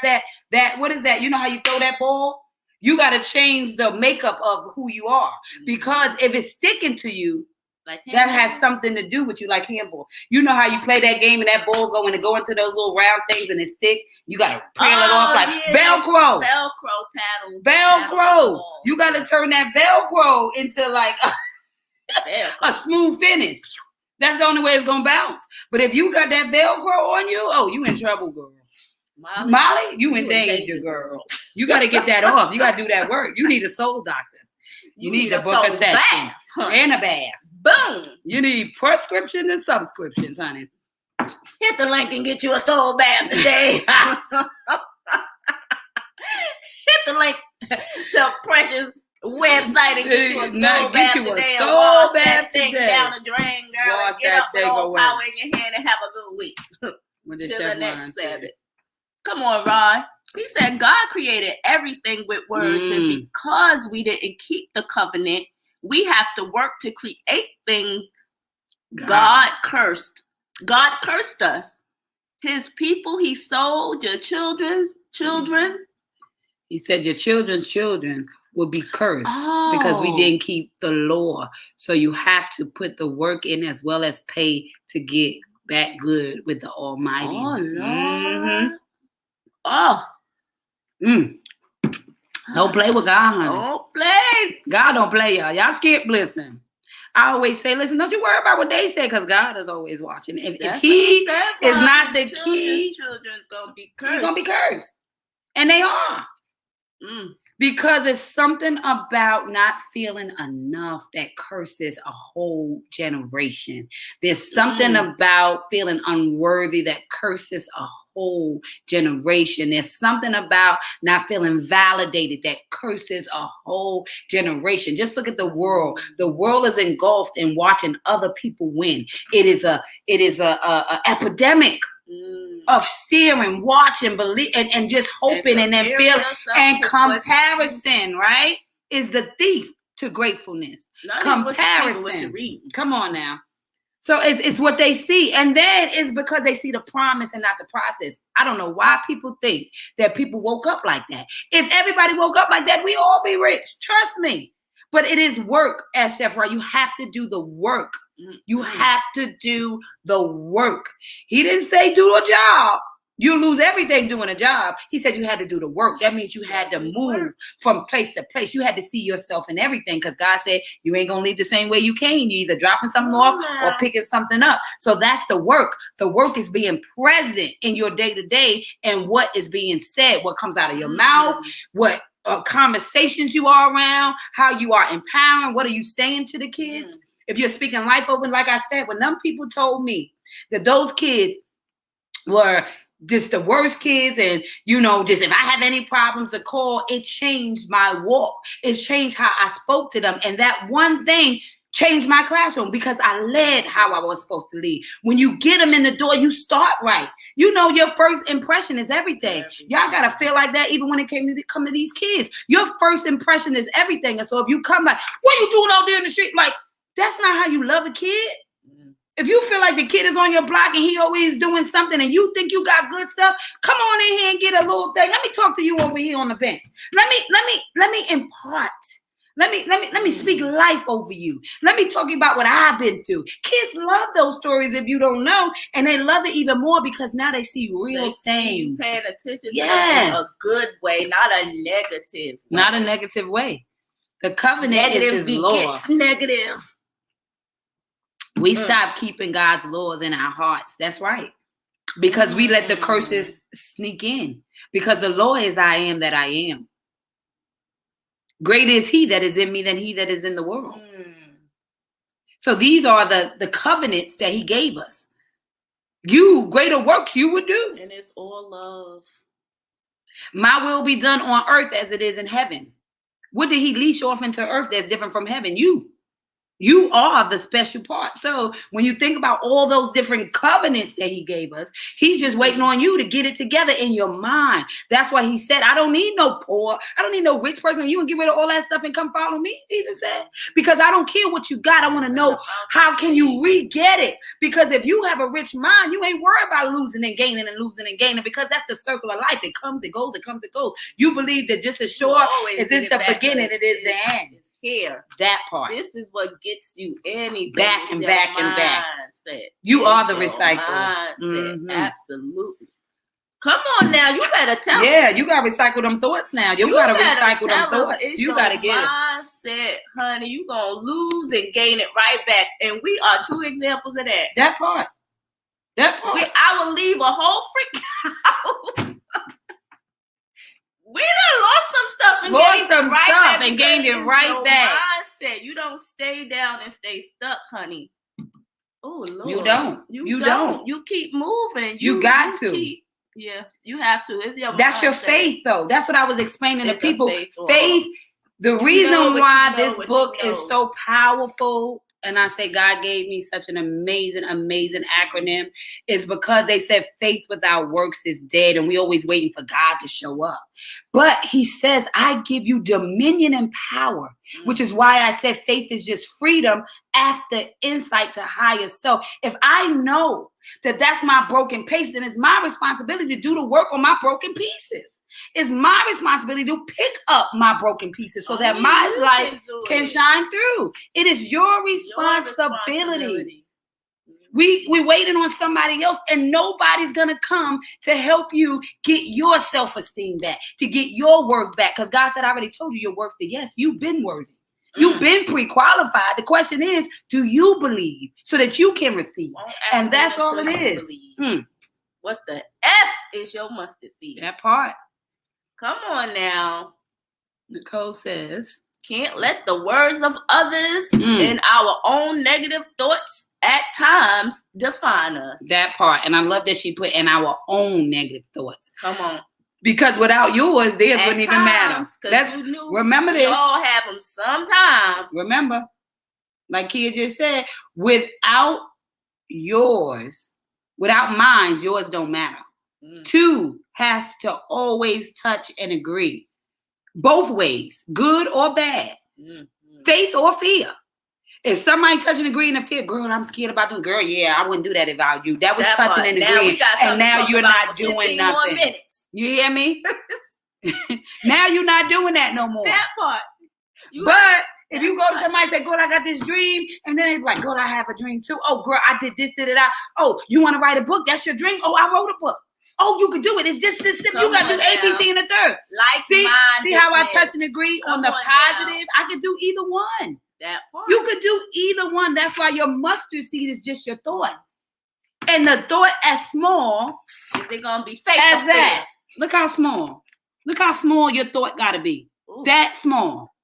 that, what is that? You know how you throw that ball? You got to change the makeup of who you are. Because if it's sticking to you, Like that has something to do with you, like handball. You know how you play that game and that ball go into those little round things and it stick? You got to peel it off like Velcro. Velcro paddle. Velcro. You got to turn that Velcro into like a smooth finish. That's the only way it's going to bounce. But if you got that Velcro on you, oh, you in trouble, girl. Molly, you in danger, girl. You got to get that off. You got to do that work. You need a soul doctor. You need to book a session and a bath. Boom. You need prescriptions and subscriptions, honey. Hit the link and get you a soul bath today. Hit the link to Precious website and get you a soul bath today. And wash that thing down the drain, girl. And get up with all power in your hand and have a good week. Till the next Sabbath. Come on, Ron. He said God created everything with words, and because we didn't keep the covenant, we have to work to create things God cursed. God cursed us. His people, he sold your children's children. He said your children's children will be cursed because we didn't keep the law. So you have to put the work in as well as pay to get back good with the Almighty. Oh, Lord. Oh. Don't play with God, honey. Don't play. God don't play, y'all. Y'all skip listen. I always say, listen, don't you worry about what they say, because God is always watching. If he is not the key, children's gonna be cursed. He's gonna be cursed. And they are. Because it's something about not feeling enough that curses a whole generation. There's something about feeling unworthy that curses a whole generation. There's something about not feeling validated that curses a whole generation. Just look at the world. The world is engulfed in watching other people win. It is a epidemic of steering, watching, believe, and just hoping, and then feeling. And comparison, right, is the thief to gratefulness. Comparison. Come on now. So it's what they see. And then it's because they see the promise and not the process. I don't know why people think that people woke up like that. If everybody woke up like that, we all be rich. Trust me. But it is work, as Chef, right? You have to do the work. You have to do the work. He didn't say do a job. You lose everything doing a job. He said you had to do the work. That means you had to move from place to place. You had to see yourself in everything, because God said you ain't going to leave the same way you came. You're either dropping something off or picking something up. So that's the work. The work is being present in your day-to-day and what is being said, what comes out of your mouth, what conversations you are around, how you are empowering, what are you saying to the kids? If you're speaking life over, like I said, when them people told me that those kids were just the worst kids, and just if I have any problems to call, it changed my walk. It changed how I spoke to them. And that one thing changed my classroom, because I led how I was supposed to lead. When you get them in the door, you start right. Your first impression is everything. Y'all got to feel like that even when it come to these kids. Your first impression is everything. And so if you come like, what are you doing out there in the street? Like, that's not how you love a kid. If you feel like the kid is on your block and he always doing something and you think you got good stuff, come on in here and get a little thing. Let me talk to you over here on the bench. Let me impart. Let me speak life over you. Let me talk about what I've been through. Kids love those stories if you don't know, and they love it even more because now they see real things. Paying attention to a good way, not a negative way. Not a negative way. The covenant is his law. Negative. We stop keeping God's laws in our hearts. That's right. Because we let the curses sneak in. Because the law is I am that I am. Greater is he that is in me than he that is in the world. So these are the covenants that he gave us. Greater works you would do. And it's all love. My will be done on earth as it is in heaven. What did he leash off into earth that's different from heaven? You are the special part. So when you think about all those different covenants that he gave us, he's just waiting on you to get it together in your mind. That's why he said, I don't need no poor. I don't need no rich person. You can get rid of all that stuff and come follow me, Jesus said. Because I don't care what you got. I want to know how can you re-get it? Because if you have a rich mind, you ain't worried about losing and gaining and losing and gaining, because that's the circle of life. It comes, it goes, it comes, it goes. You believe that just as sure as it's the beginning, it is the end. care. That part. This is what gets you anything. Back and back and back. Mindset. You are the your recycle. Mindset. Mm-hmm. Absolutely. Come on now, you better tell them. Yeah, you gotta recycle them thoughts now. You gotta recycle them thoughts. You gotta get mindset, honey. You gonna lose and gain it right back. And we are true examples of that. That part. I will leave a whole freak house. We done lost some stuff and gained it right back. Mindset. You don't stay down and stay stuck, honey. Oh Lord. You don't. You keep moving. You got to. Yeah, you have to. It's your That's mindset. your faith, though. That's what I was explaining to people. Faith. The You reason why this book is so powerful, and I say God gave me such an amazing, amazing acronym, is because they said faith without works is dead, and we always waiting for God to show up. But he says, I give you dominion and power, which is why I said faith is just freedom after insight to higher self. If I know that that's my broken piece, then it's my responsibility to do the work on my broken pieces. It's my responsibility to pick up my broken pieces so that my light can shine through. It is your responsibility. We waiting on somebody else, and nobody's gonna come to help you get your self-esteem back, to get your worth back. Because God said, I already told you you're worth it. Yes, you've been worthy. You've been pre-qualified. The question is, do you believe so that you can receive? And that's all it is. What the F is your mustard seed? That part. Come on now. Nicole says, can't let the words of others and our own negative thoughts at times define us. That part. And I love that she put in our own negative thoughts. Come on. Because without yours, theirs wouldn't even matter. Remember this. We all have them sometime. Remember, like Kia just said, without yours, without mine, yours don't matter. Two has to always touch and agree. Both ways, good or bad. Faith or fear. If somebody touch and agree and fear, girl, I'm scared about them. Girl, yeah, I wouldn't do that if I were you. That was touching and agreeing. And now you're not doing nothing. You hear me? Now you're not doing that no more. That part. But if you go to somebody and say, girl, I got this dream, and then they're like, girl, I have a dream too. Oh, girl, I did this, did it. Oh, you want to write a book? That's your dream? Oh, I wrote a book. Oh, you could do it. It's just this simple. You got to do A, B, C, and the third. See how I touch and agree on the positive? I could do either one. That part. You could do either one. That's why your mustard seed is just your thought. And the thought as small is it gonna be fake as that. Look how small. Look how small your thought gotta be. Ooh. That small.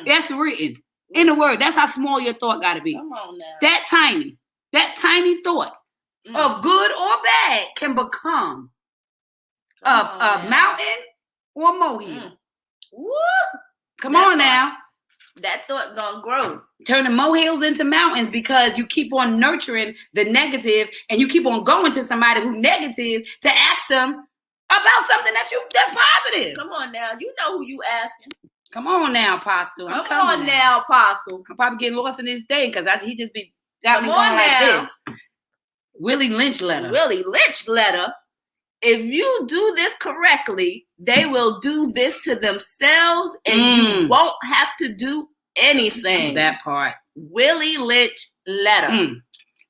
That's written in the word. That's how small your thought gotta be. Come on now. That tiny thought of good or bad can become a mountain or a molehill. Come on now. That thought gonna grow. Turning molehills into mountains because you keep on nurturing the negative and you keep on going to somebody who's negative to ask them about something that's positive. Come on now. You know who you asking. Come on now, Apostle. Come on now, Apostle. I'm probably getting lost in this day because he just got me going like this. Willie Lynch letter. If you do this correctly, they will do this to themselves and you won't have to do anything. That part. Willie Lynch letter.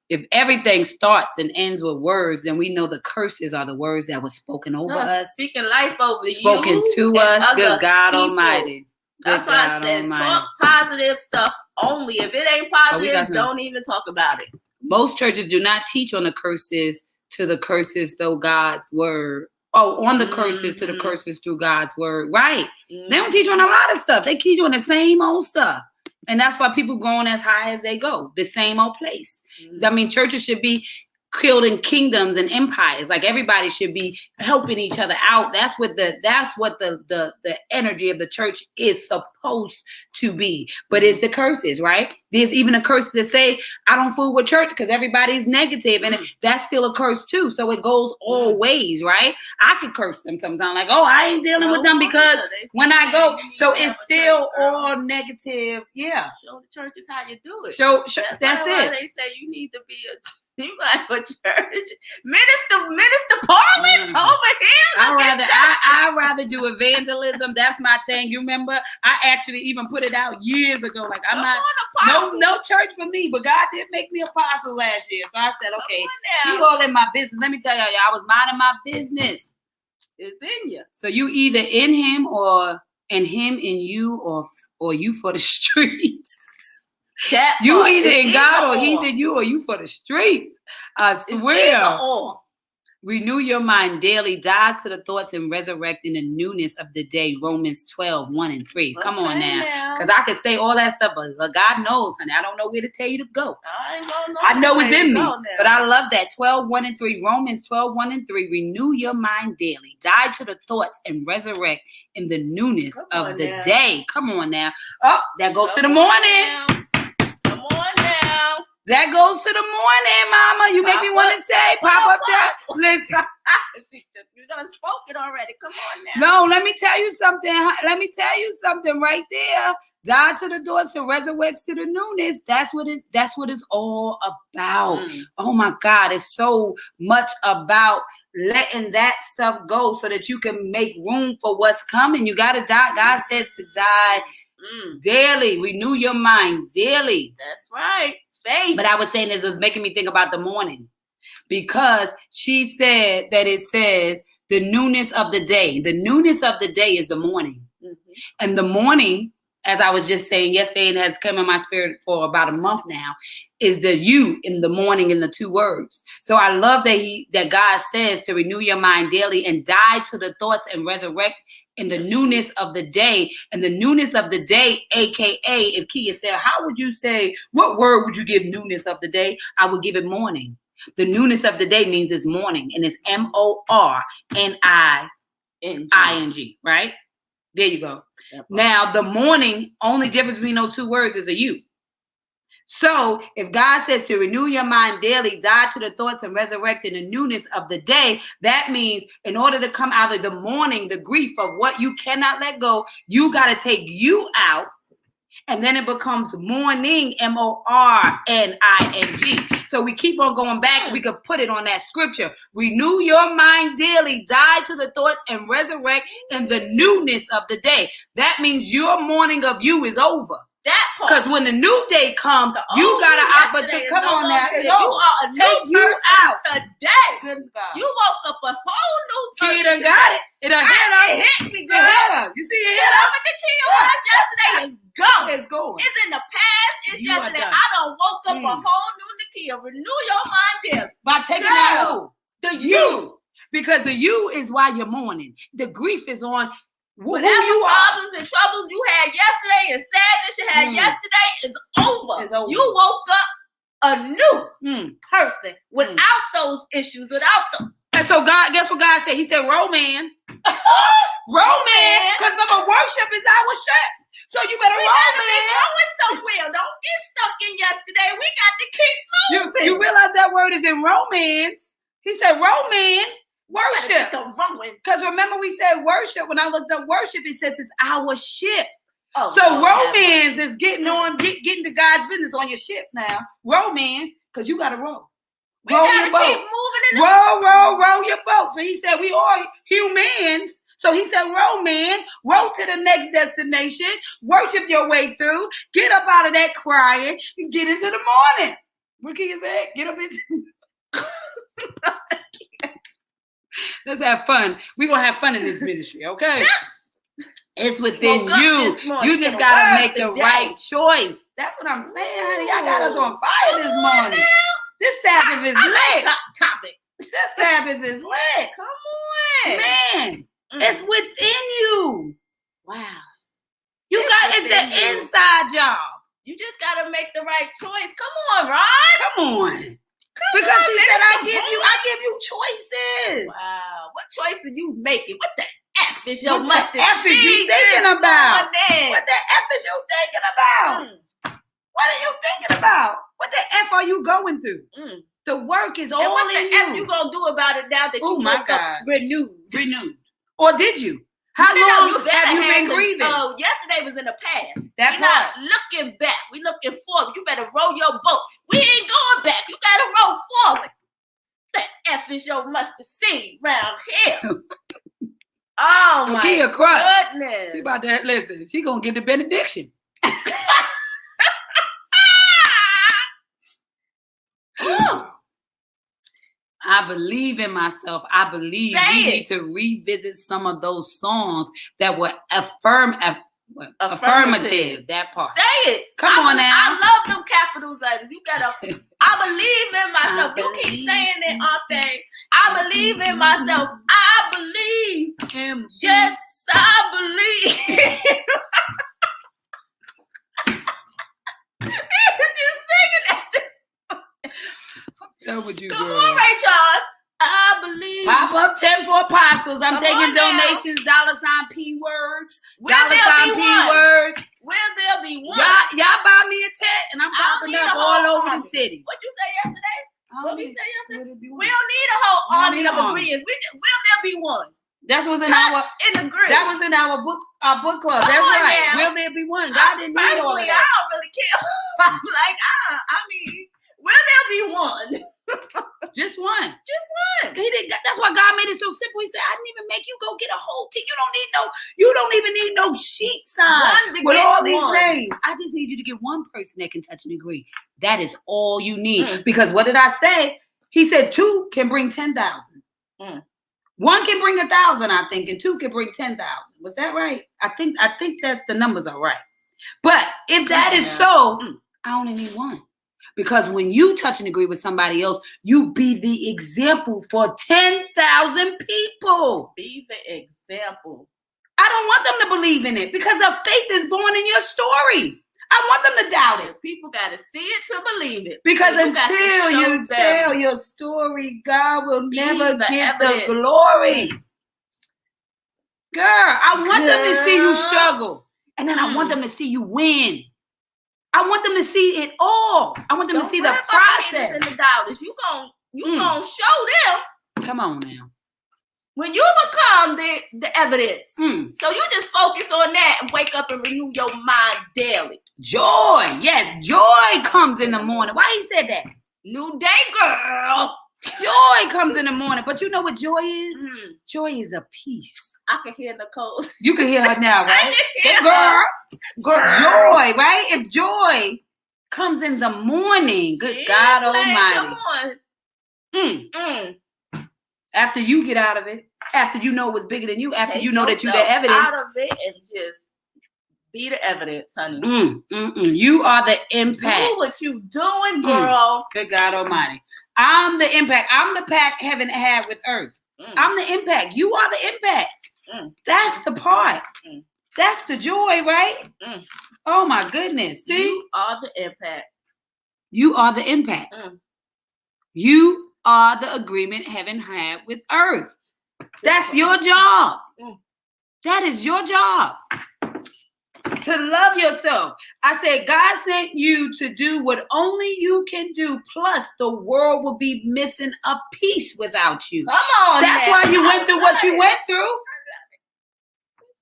If everything starts and ends with words, then we know the curses are the words that were spoken over us. Speaking life over spoken you. Spoken to us. Good God Almighty. That's why I said talk positive stuff only. If it ain't positive, don't even talk about it. Most churches do not teach on the curses to the curses through God's word. On the curses to the curses through God's word. Right. They don't teach on a lot of stuff. They teach on the same old stuff. And that's why people going as high as they go. The same old place. I mean, churches should be building kingdoms and empires. Like everybody should be helping each other out. That's what the energy of the church is supposed to be. But it's the curses, right? There's even a curse to say, I don't fool with church because everybody's negative. And that's still a curse too. So it goes all ways, right? I could curse them sometimes like, oh, I ain't dealing with them because when I go, so it's still all negative. Yeah. Show the church is how you do it. That's it. They say you need to be You got a church. Minister Parlin over here. I'd rather do evangelism. That's my thing. You remember? I actually even put it out years ago. Like I'm no church for me, but God did make me apostle last year. So I said, okay, you all in my business. Let me tell y'all, I was minding my business. It's in you. So you either in him or in him in you or you for the streets. You either in God or he's in you or you for the streets. I swear. Renew your mind daily. Die to the thoughts and resurrect in the newness of the day. Romans 12, 1 and 3. Okay, come on now. Because I could say all that stuff, but God knows, honey. I don't know where to tell you to go. I know it's in me. But I love that. 12, 1 and 3. Romans 12, 1 and 3. Renew your mind daily. Die to the thoughts and resurrect in the newness of the day. Come on now. Oh, that goes to the morning. That goes to the morning, Mama. You make me want to say, pop up test. Listen. You done spoke it already. Come on now. No, let me tell you something. Let me tell you something right there. Die to the doors to resurrect to the newness. That's what it's all about. Oh my God. It's so much about letting that stuff go so that you can make room for what's coming. You gotta die. God says to die daily. Renew your mind daily. That's right. But I was saying this was making me think about the morning because she said that it says the newness of the day. The newness of the day is the morning. And the morning, as I was just saying yesterday and has come in my spirit for about a month now, is the you in the morning in the two words. So I love that God says to renew your mind daily and die to the thoughts and resurrect in the newness of the day. And the newness of the day, aka if Kia said, how would you say, what word would you give newness of the day? I would give it morning. The newness of the day means it's morning, and it's MORNING, right? There you go. Now the morning, only difference between those two words is a you. So if God says to renew your mind daily, die to the thoughts and resurrect in the newness of the day, that means in order to come out of the morning, the grief of what you cannot let go, you got to take you out. And then it becomes morning, MORNING. So we keep on going back. We could put it on that scripture. Renew your mind daily, die to the thoughts and resurrect in the newness of the day. That means your morning of you is over. Because when the new day comes, you got an opportunity. Come on now. You are a take you out today. Good God. You woke up a whole new person. She done got it. It done hit her. It hit me, girl. It hit her. You see it hit her? Whatever the key was yesterday is gone. It's going. It's in the past. It's yesterday. I done woke up a whole new Nakia. Renew your mind daily. By taking out who? The you. Because the you is why you're mourning. The grief is on whatever problems and troubles you had yesterday and sadness you had yesterday is over. It's over. You woke up a new person without those issues, without them. And so God, guess what God said? He said, Roman. Roman. Because remember, worship is our shit. So you better Roman. Going somewhere. Don't get stuck in yesterday. We got to keep moving. You realize that word is in Romans. He said, Roman. Worship. Because remember we said worship. When I looked up worship, it says it's our ship. Oh, so romance is getting to God's business on your ship now. Romance, because you got to row. Row your boat. Keep moving row your boat. So he said we are humans. So he said, row, man, row to the next destination, worship your way through, get up out of that crying, and get into the morning. What can you say? Get up into Let's have fun. We're going to have fun in this ministry, okay? It's within you. You just got to make the right choice. That's what I'm saying, honey. Y'all got us on fire this morning. This Sabbath is lit. Topic. This Sabbath is lit. Come on. Man, it's within you. Wow. It's the inside job. You just got to make the right choice. Come on, Ron. Come on. Because he said, I give you choices. Wow. What choice are you making? What the F is your mustard seed? What the F is you thinking about? What the F is you thinking about? What are you thinking about? What the F are you going through? The work is all in you. And what the F you going to do about it now that you woke up renewed? Or did you? How long you have you been grieving? Yesterday was in the past. We're not looking back. We looking forward. You better row your boat. We ain't going back. You gotta row forward. The F is your mustard seed round here. Oh my goodness. She about to listen. She gonna get the benediction. I believe in myself. I believe we need to revisit some of those songs that were affirmative. That part. Say it. Come on now. I love them capital letters. You gotta. I believe in myself. You keep saying it, Aunt. I believe in myself. I believe. Yes, I believe. Just singing at this. Come on, Rachel. I believe. Pop up 10 for apostles. I'm taking donations. $ P words. $P words. Will there be one? Y'all buy me a tent and I'm popping up all over the city. What you say yesterday? What we say yesterday? We don't need a whole army of agreeants. Will there be one? That was in That was in our book club. That's right. Now. Will there be one? God didn't need all of that. I don't really care. I'm like, I mean, will there be one? Just one. Just one. He didn't. That's why God made it so simple. He said, "I didn't even make you go get a whole team. You don't even need no sheet sign with all these names. I just need you to get one person that can touch and agree. That is all you need. Because what did I say? He said 2 can bring 10,000. 1 can bring 1,000, I think, and 2 can bring 10,000. Was that right? I think that the numbers are right. But if that is so, I only need 1. Because when you touch and agree with somebody else, you be the example for 10,000 people. Be the example. I don't want them to believe in it because a faith is born in your story. I want them to doubt it. People got to see it to believe it. Because until you tell your story, God will never get the glory. Girl, I want them to see you struggle. And then I want them to see you win. I want them to see it all. I want them to see the process. And the dollars. You gonna show them. Come on now. When you become the evidence. So you just focus on that and wake up and renew your mind daily. Joy. Yes, joy comes in the morning. Why he said that? New day, girl. Joy comes in the morning. But you know what joy is? Joy is a peace. I can hear Nicole. You can hear her now, right? Girl. Joy, right? If joy comes in the morning, good God Almighty. Come on. After you get out of it, after you know what's bigger than you, after you know that you're the evidence. Out of it and just be the evidence, honey. You are the impact. Do what you doing, girl. Good God Almighty. I'm the impact. I'm the pact heaven had with earth. I'm the impact. You are the impact. That's the part. That's the joy, right? Oh my goodness. See? You are the impact. You are the impact. You are the agreement heaven had with earth. That's your job. That is your job. To love yourself. I said, God sent you to do what only you can do. Plus, the world will be missing a piece without you. Come on. That's why you went through what you went through.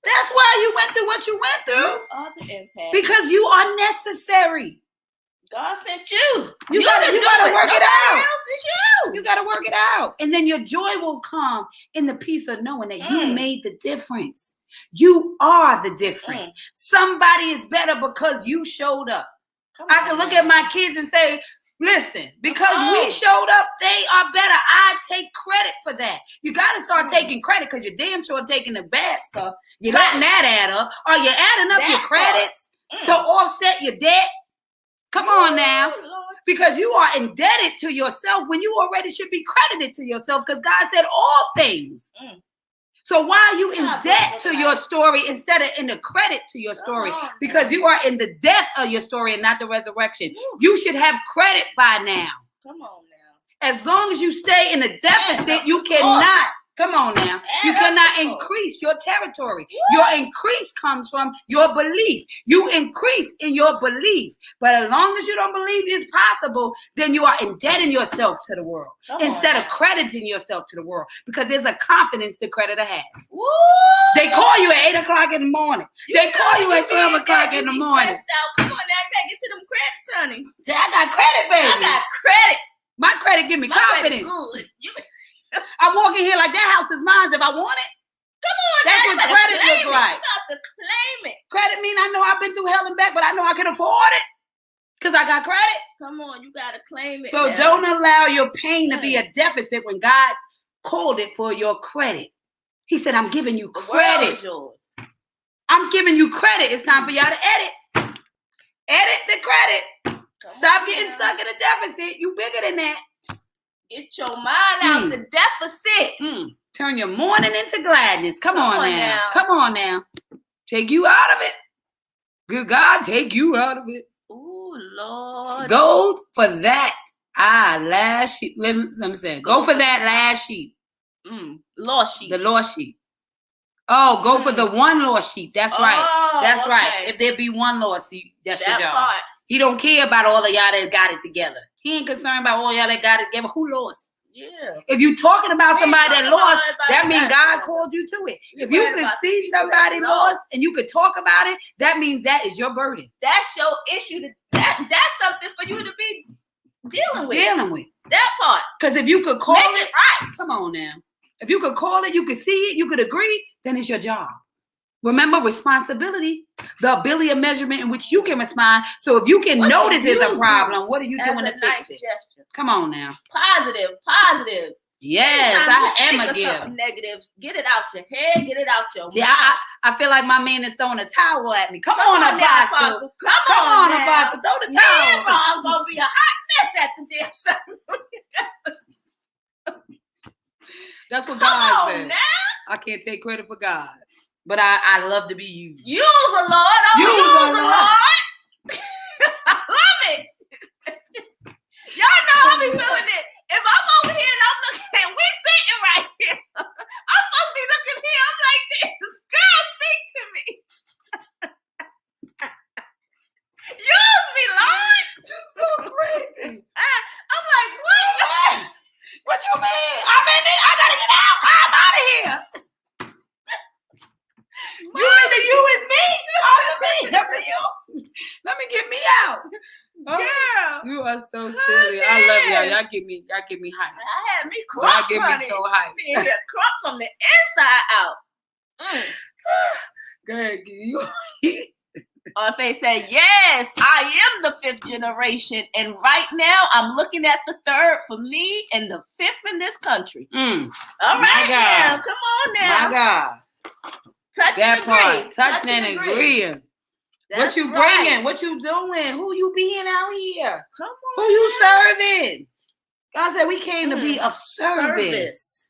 That's why you went through what you went through. You are the impact. Because you are necessary. God sent you. You gotta work it out. You gotta work it out. And then your joy will come in the peace of knowing that you made the difference. You are the difference. Somebody is better because you showed up. I can look at my kids and say, listen, because we showed up, they are better. I take credit for that. You got to start taking credit because you're damn sure taking the bad stuff. You're letting that add up. Are you adding up your credits to offset your debt? Come on now. Because you are indebted to yourself when you already should be credited to yourself because God said all things. So why are you in debt to your story instead of in the credit to your story? Because you are in the death of your story and not the resurrection. You should have credit by now. Come on now. As long as you stay in a deficit, you cannot. Come on now. You cannot increase your territory. Your increase comes from your belief. You increase in your belief. But as long as you don't believe it's possible, then you are indebting yourself to the world of crediting yourself to the world. Because there's a confidence the creditor has. They call you o'clock in the morning. They call you at 12 o'clock in the morning. Come on now, I gotta get to them credits, honey. Say, I got credit, baby. I got credit. My credit give me confidence. Good. I walk in here like that house is mine if I want it. Come on, that's what credit looks like. You got to claim it. Credit mean I know I've been through hell and back, but I know I can afford it because I got credit. Come on, you got to claim it. So now. don't allow your pain to be a deficit when God called it for your credit. He said, I'm giving you credit. Yours. I'm giving you credit. It's time for y'all to edit. Edit the credit. Stop getting stuck in a deficit. You bigger than that. Get your mind out the deficit. Turn your mourning into gladness. Come on now. Come on now. Take you out of it. Good God, take you out of it. Oh, Lord. Go for that. Last sheet. Let me say. Go for that last sheet. Lost sheet. The lost sheet. Oh, go for the one lost sheet. That's right. That's right. If there be one lost sheet, that's your job. Part. He don't care about all of y'all that got it together. He ain't concerned about all y'all that got it together. Who lost? Yeah. If you talking about somebody that lost, that means God called you to it. If you can see somebody lost and you could talk about it, that means that is your burden. That's your issue. That's something for you to be dealing with. That part. Because if you could call it right. Come on now. If you could call it, you could see it, you could agree, then it's your job. Remember, responsibility, the ability of measurement in which you can respond. So if you can notice there's a problem, what are you doing to fix it? Gesture. Come on now. Positive. Yes, I am a giver. Negative. Get it out your head. Get it out your mouth. I feel like my man is throwing a towel at me. Come on, Apostle. Come on, Apostle. Throw the towel. I'm going to be a hot mess at the damn sermon. That's what God said. Now. I can't take credit for God. But I love to be used. Use the Lord. Use the Lord. I love it. Y'all know I be feeling it. If I'm over here and I'm looking at, we sitting right here. I'm supposed to be looking here. I'm like this. Girl, speak to me. Use me, Lord. You're so crazy. I'm like, what? What you mean? I'm in it. I gotta get out. I'm out of here. You mean the you is me? After you. Let me get me out. Girl. You are so silly. I love y'all. Y'all get me hyped. I had me crump. Y'all get me so hyped. Me crump from the inside out. Go ahead, you. Or if they say, yes, I am the 5th generation. And right now I'm looking at the 3rd for me and the 5th in this country. All right now. Come on now. My God. Touch and agree. Touch and agree. What you bringing? What you doing? Who you being out here? Come on. Who you serving? God said we came to be of service.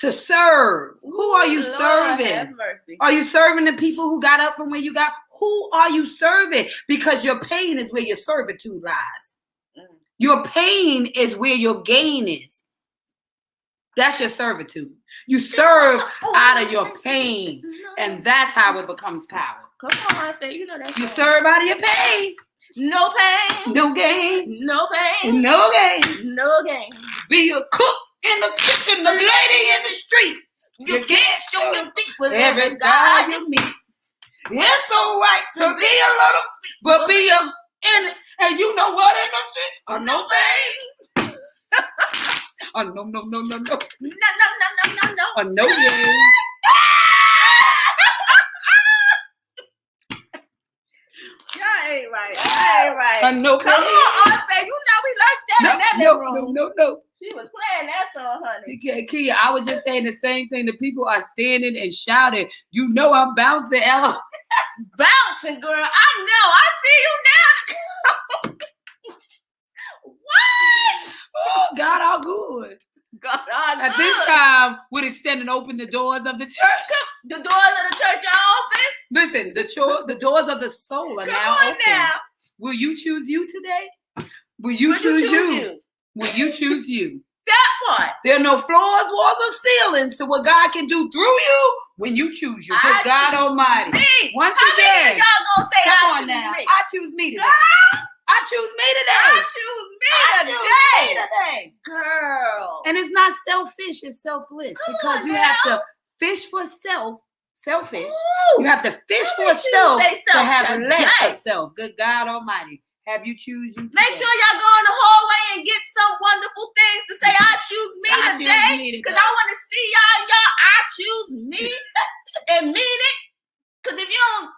To serve. Who are you serving? Have mercy. Are you serving the people who got up from where you got? Who are you serving? Because your pain is where your servitude lies. Your pain is where your gain is. That's your servitude. You serve out of your pain, and that's how it becomes power. Come on, I say, you know that. You serve out of your pain. No pain. No gain. No pain. No gain. No gain. Be a cook in the kitchen, the lady in the street. You can't show your teeth with every guy you meet. It's all right to be a little sweet, but be a in it. And you know what in the street? Oh, no pain. Oh, no. No. Oh, no gain. Y'all ain't right. No Come on, Arthur. You know we learned that in that room. No. She was playing that song, honey. See, Kia, I was just saying the same thing. The people are standing and shouting. You know I'm bouncing, Ella. Bouncing, girl. I know. I see you now. What? Oh, God, all good. God, all good. At this time, we'd extend and open the doors of the church. The doors of the church are open? Listen, the doors of the soul are now open. Now. Will you choose you today? Will you choose you? Will you choose you? That part. There are no floors, walls, or ceilings to what God can do through you when you choose you. Because God Almighty. Me. Once How again. Many of y'all gonna say come I on choose now. me? I choose me today. Girl. I choose me today. I choose me today. Girl. And it's not selfish, it's selfless. Because you have to fish for self selfish. Ooh. You have to fish for self to have less of self. Good God Almighty. Have you choose you today. Make sure y'all go in the hallway and get some wonderful things to say, I choose me today. Because I want to see y'all, I choose me and mean it. Because if you don't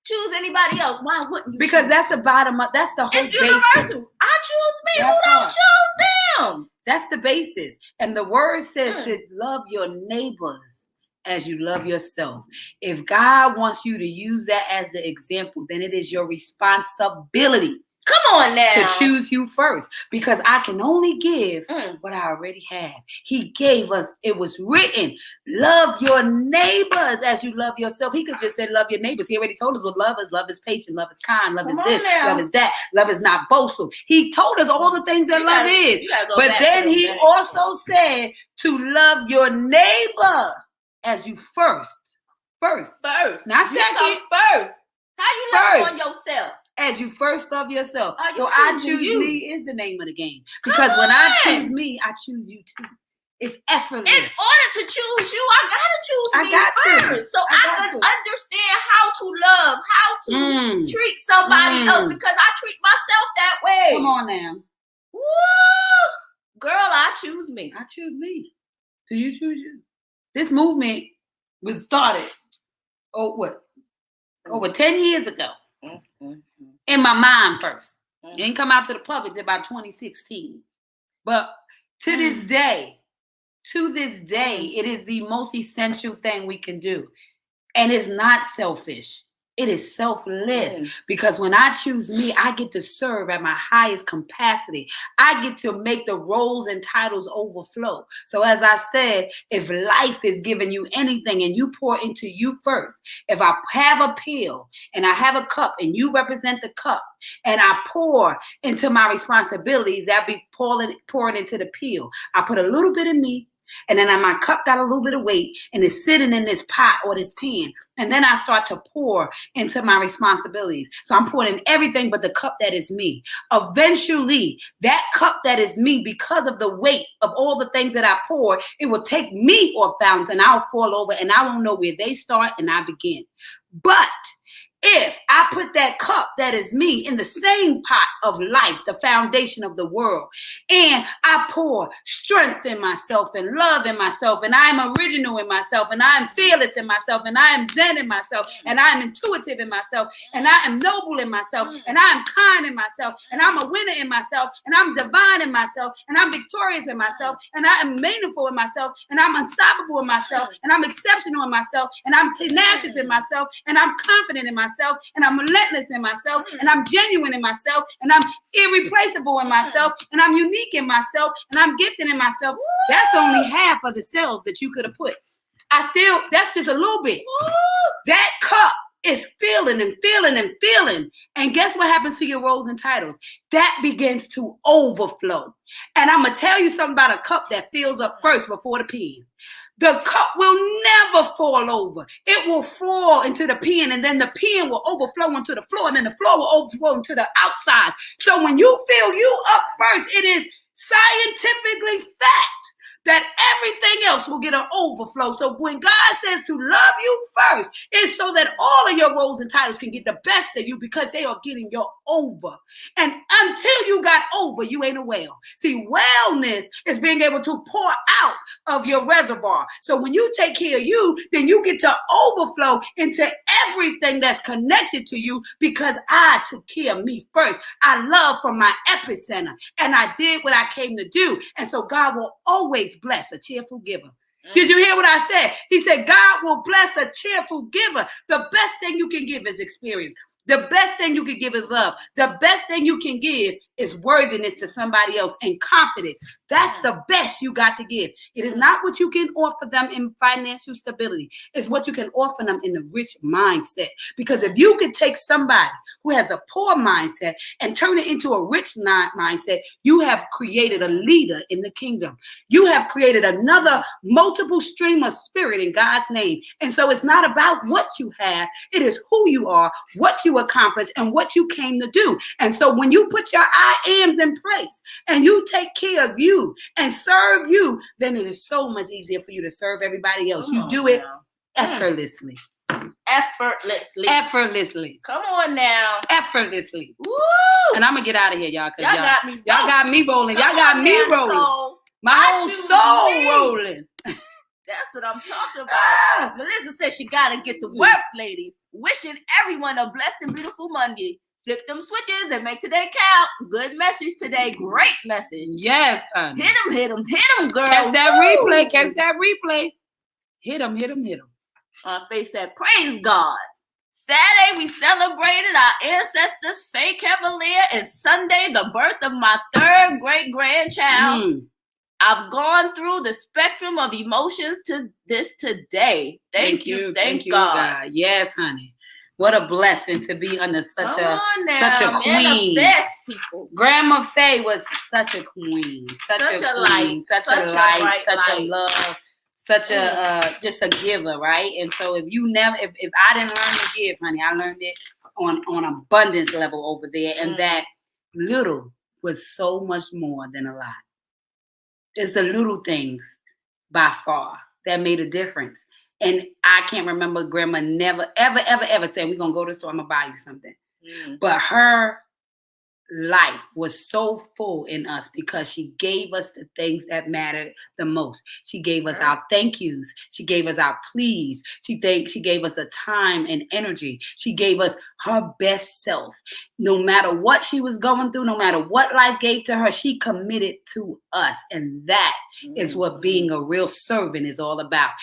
choose anybody else, why wouldn't you? Because that's the bottom up. That's the whole it's universal. basis. I choose me. Who don't choose them? That's the basis. And the word says to love your neighbors as you love yourself. If God wants you to use that as the example, then it is your responsibility. Come on now. To choose you first, because I can only give what I already have. He gave us, it was written, love your neighbors as you love yourself. He could just say love your neighbors. He already told us what love is. Love is patient, love is kind, love is this, love is that, love is not boastful. He told us all the things that love is. But then he also said to love your neighbor as you first. Not second. First. How you love on yourself? As you first love yourself. So I choose me is the name of the game. Because when I choose me, I choose you too. It's effortless. In order to choose you, I gotta choose me first. So I can understand how to love, how to treat somebody else, because I treat myself that way. Come on now. Woo! Girl, I choose me. I choose me. Do you choose you? This movement was started over 10 years ago. In my mind first. It didn't come out to the public until about 2016. But to this day, it is the most essential thing we can do. And it's not selfish. It is selfless. Because when I choose me, I get to serve at my highest capacity. I get to make the roles and titles overflow. So as I said, if life is giving you anything and you pour into you first, if I have a pill and I have a cup and you represent the cup and I pour into my responsibilities, that be pouring into the pill. I put a little bit of me. And then my cup got a little bit of weight and it's sitting in this pot or this pan. And then I start to pour into my responsibilities. So I'm pouring in everything but the cup that is me. Eventually, that cup that is me, because of the weight of all the things that I pour, it will take me off balance and I'll fall over and I won't know where they start and I begin. But if I put that cup that is me in the same pot of life, the foundation of the world, and I pour strength in myself and love in myself, and I am original in myself, and I am fearless in myself, and I am zen in myself, and I am intuitive in myself, and I am noble in myself, and I am kind in myself, and I'm a winner in myself, and I'm divine in myself, and I'm victorious in myself, and I am meaningful in myself, and I'm unstoppable in myself, and I'm exceptional in myself, and I'm tenacious in myself, and I'm confident in myself, and I'm relentless in myself, and I'm genuine in myself, and I'm irreplaceable in myself, and I'm unique in myself, and I'm gifted in myself. That's only half of the selves that you could have put. That's just a little bit. That cup is feeling and feeling and feeling. And guess what happens to your roles and titles? That begins to overflow. And I'm going to tell you something about a cup that fills up first before the pen. The cup will never fall over. It will fall into the pen, and then the pen will overflow into the floor, and then the floor will overflow into the outside. So when you fill you up first, it is scientifically fact that everything else will get an overflow. So when God says to love you first, it's so that all of your roles and titles can get the best of you, because they are getting your over. And until you got over, you ain't a whale. See, wellness is being able to pour out of your reservoir. So when you take care of you, then you get to overflow into everything that's connected to you, because I took care of me first. I love from my epicenter, and I did what I came to do. And so God will always bless a cheerful giver. Did you hear what I said? He said, God will bless a cheerful giver. The best thing you can give is experience. The best thing you can give is love. The best thing you can give is worthiness to somebody else and confidence. That's the best you got to give. It is not what you can offer them in financial stability. It's what you can offer them in a rich mindset. Because if you could take somebody who has a poor mindset and turn it into a rich mindset, you have created a leader in the kingdom. You have created another multiple stream of spirit in God's name. And so it's not about what you have. It is who you are, what you accomplished, and what you came to do. And so when you put your I ams in place and you take care of you and serve you, then it is so much easier for you to serve everybody else. You do it effortlessly. Effortlessly. Come on now. Effortlessly. Woo! And I'm gonna get out of here, y'all, because y'all got me rolling. Come y'all got on me now, rolling. Nicole. My whole soul rolling. That's what I'm talking about. Melissa said she gotta get to work, ladies. Wishing everyone a blessed and beautiful Monday. Flip them switches and make today count. Good message today. Great message. Yes, honey. Hit them, girl. Catch that replay. Catch that replay. Hit them. Faith said, praise God. Saturday, we celebrated our ancestors' Faye Cavalier, and Sunday, the birth of my third great-grandchild. I've gone through the spectrum of emotions to this today. Thank you, God. Yes, honey. What a blessing to be under such a queen. Best people. Grandma Faye was such a queen, such a light, such a light, such a love, such a just a giver, right? And so if I didn't learn to give, honey, I learned it on abundance level over there, and that little was so much more than a lot. It's the little things by far that made a difference. And I can't remember grandma never, ever saying, we're going to go to the store, I'm going to buy you something. But her life was so full in us because she gave us the things that mattered the most. She gave us our thank yous. She gave us our please. She gave us a time and energy. She gave us her best self. No matter what she was going through, no matter what life gave to her, she committed to us. And that is what being a real servant is all about.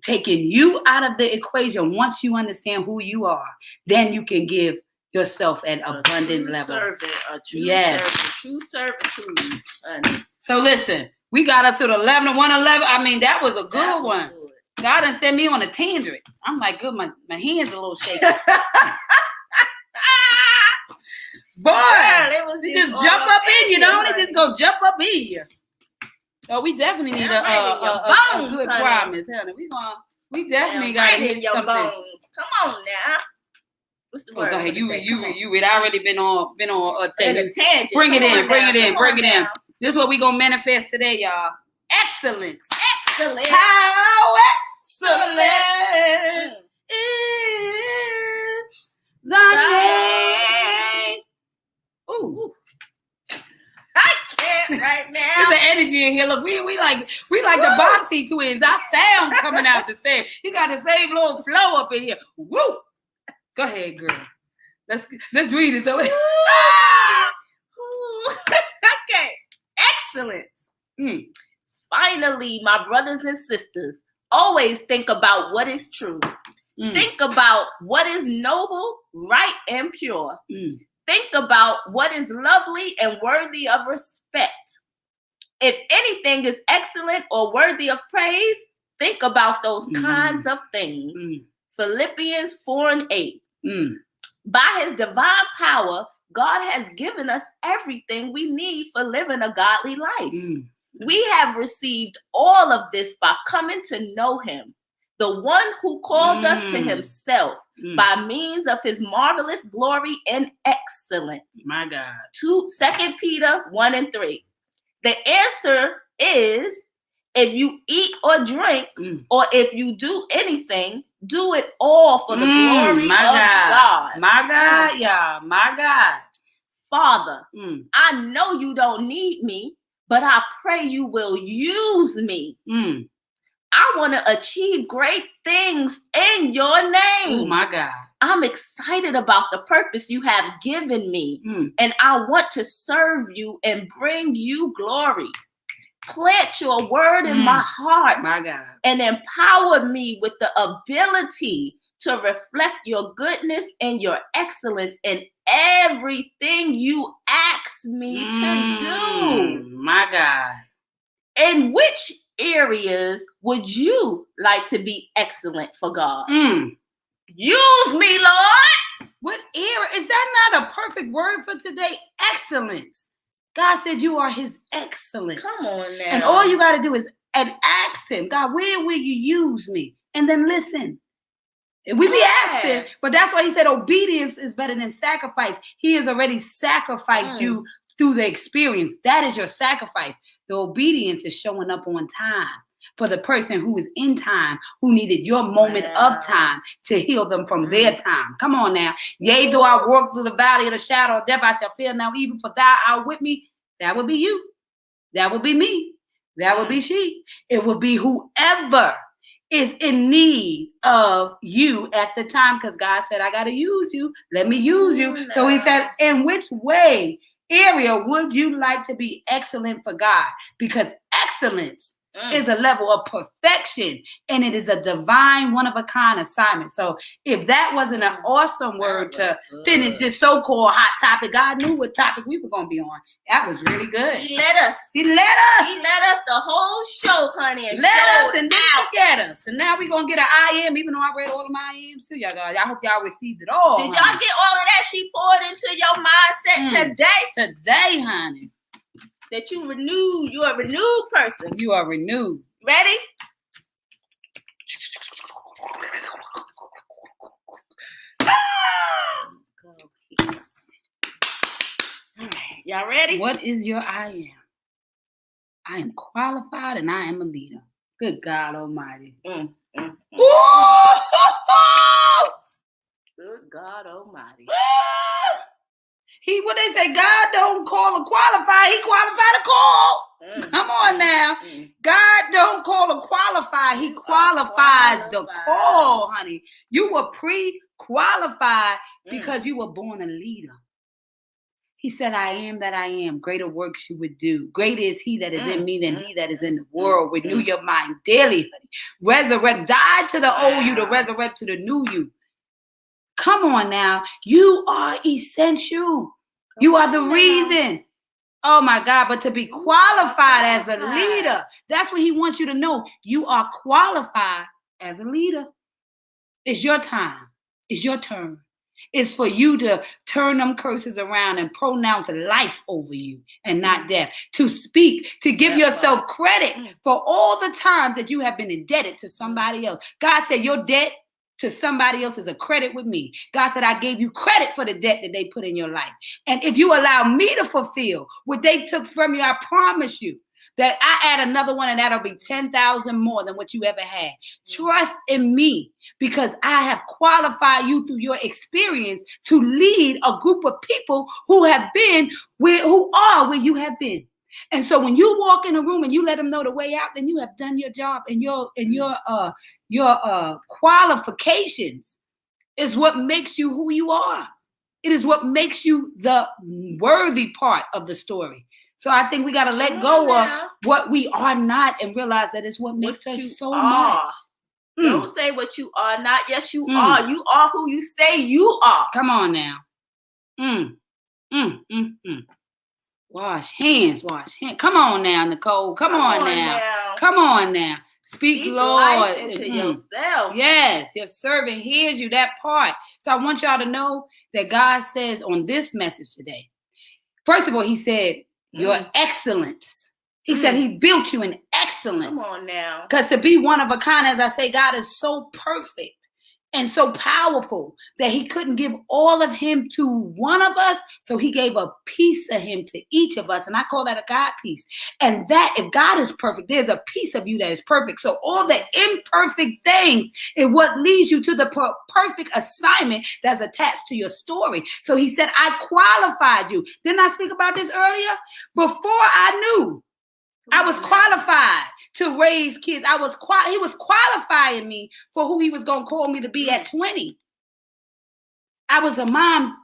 Taking you out of the equation. Once you understand who you are, then you can give yourself at abundant level. True servitude. So listen, we got us to the 11 to 111. I mean, that was a good one. Good. God done sent me on a tangent. I'm like, good, my hands a little shaky. Boy, it just jump up in you, don't it? Just go jump up in you. So we definitely need a good promise, honey. We definitely got to hit your something. Bones. Come on now. What's the word? Go ahead. You it already been on a thing. In a tangent. Bring it in. This is what we gonna manifest today, y'all. Excellence. How excellent is the name. Ooh. I can't right now. There's an energy in here. Look, we like the Bobbsey twins. Our sounds coming out the same. You got the same little flow up in here. Woo! Go ahead, girl. Let's read it. So okay. Excellence. Finally, my brothers and sisters, always think about what is true. Think about what is noble, right, and pure. Think about what is lovely and worthy of respect. If anything is excellent or worthy of praise, think about those kinds of things. Philippians 4:8. By his divine power, God has given us everything we need for living a godly life. We have received all of this by coming to know him, the one who called us to himself by means of his marvelous glory and excellence. My God. 2 Peter 1:3. The answer is, if you eat or drink, or if you do anything, do it all for the glory of God. My God, y'all. My God. Father, I know you don't need me, but I pray you will use me. I want to achieve great things in your name. Oh, my God. I'm excited about the purpose you have given me, and I want to serve you and bring you glory. Plant your word in my heart, my God, and empower me with the ability to reflect your goodness and your excellence in everything you ask me to do. My God. In which areas would you like to be excellent for God? Use me, Lord. What area? Is that not a perfect word for today? Excellence. God said you are his excellence. Come on now. And all you got to do is ask him, God, where will you use me? And then listen. We be asking, but that's why he said obedience is better than sacrifice. He has already sacrificed you through the experience. That is your sacrifice. The obedience is showing up on time. for the person who is in time, who needed your moment of time to heal them from their time. Come on now. Yea, though I walk through the valley of the shadow of death, I shall fear no evil, for thou art with me. That would be you. That would be me. That would be she. It would be whoever is in need of you at the time, because God said, I got to use you. Let me use you. So he said, in which area would you like to be excellent for God? Because excellence is a level of perfection, and it is a divine, one-of-a-kind assignment. So if that wasn't an awesome word to finish this so-called hot topic, God knew what topic we were going to be on. That was really good. He let us. He let us. He let us the whole show, honey. And let us and didn't forget us. And now we're going to get an I am, even though I read all of my I ams too, y'all guys. I hope y'all received it all. Did y'all get all of that she poured into your mindset today? Today, honey. That you renewed. You're a renewed person. You are renewed. Ready? All right. Y'all ready? What is your I am? I am qualified and I am a leader. Good God Almighty. Good God Almighty. What they say, God don't call or qualify, he qualified to call. Come on now. God don't call or qualify, he qualifies the call, honey. You were pre-qualified because you were born a leader. He said, I am that I am. Greater works you would do. Greater is he that is in me than he that is in the world. Renew your mind daily, honey. Resurrect. Die to the old you to resurrect to the new you. Come on now. You are essential. You are the reason. Oh my God. But to be qualified as a leader, that's what he wants you to know. You are qualified as a leader. It's your time. It's your turn. It's for you to turn them curses around and pronounce life over you and not death. To speak, to give yourself credit for all the times that you have been indebted to somebody else. God said your debt to somebody else is a credit with me. God said, I gave you credit for the debt that they put in your life. And if you allow me to fulfill what they took from you, I promise you that I add another one and that'll be 10,000 more than what you ever had. Trust in me because I have qualified you through your experience to lead a group of people who are where you have been. And so when you walk in a room and you let them know the way out, then you have done your job, and your qualifications is what makes you who you are. It is what makes you the worthy part of the story. So I think we got to let go of what we are not and realize that it's what makes us so much. Don't say what you are not. Yes, you are. You are who you say you are. Come on now. Wash hands. Come on now, Nicole. Come on now. Come on now. Speak Lord. Life into yourself. Yes, your servant hears you, that part. So I want y'all to know that God says on this message today, first of all, he said, your excellence. He said he built you in excellence. Come on now. Because to be one of a kind, as I say, God is so perfect and so powerful that he couldn't give all of him to one of us. So he gave a piece of him to each of us. And I call that a God piece. And that if God is perfect, there's a piece of you that is perfect. So all the imperfect things is what leads you to the perfect assignment that's attached to your story. So he said, I qualified you. Didn't I speak about this earlier? Before I knew I was qualified to raise kids. He was qualifying me for who he was going to call me to be at 20. I was a mom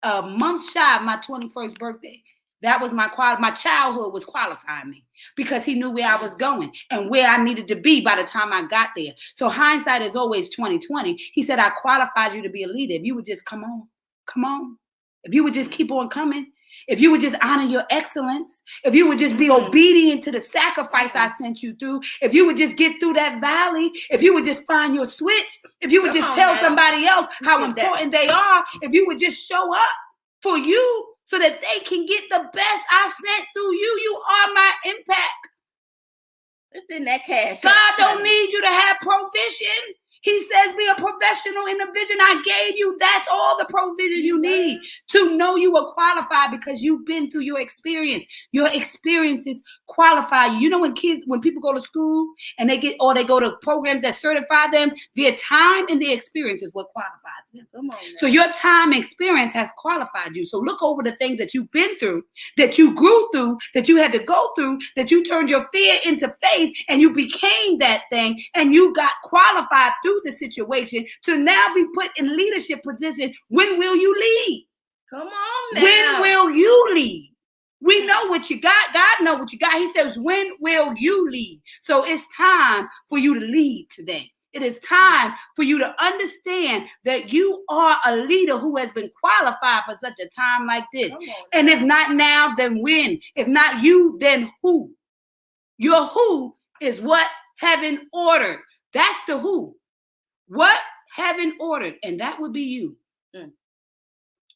a month shy of my 21st birthday. That was my childhood was qualifying me because he knew where I was going and where I needed to be by the time I got there. So hindsight is always 20/20. He said, I qualified you to be a leader. If you would just come on. If you would just keep on coming. If you would just honor your excellence, if you would just be obedient to the sacrifice I sent you through, if you would just get through that valley, if you would just find your switch, if you would just tell somebody else how important they are, if you would just show up for you so that they can get the best I sent through you, you are my impact. It's in that cash. God don't need you to have provision. He says, be a professional in the vision I gave you. That's all the provision you need to know you are qualified because you've been through your experience. Your experiences qualify you. You know, when people go to school and they go to programs that certify them, their time and their experience is what qualifies them. Come on, so your time and experience has qualified you. So look over the things that you've been through, that you grew through, that you had to go through, that you turned your fear into faith and you became that thing and you got qualified through the situation to now be put in leadership position. When will you lead? Come on now. When will you lead? We know what you got. God knows what you got. He says, when will you lead? So it's time for you to lead today. It is time for you to understand that you are a leader who has been qualified for such a time like this. And if not now, then when? If not you, then who? Your who is what heaven ordered. That's the who. What heaven ordered. And that would be you.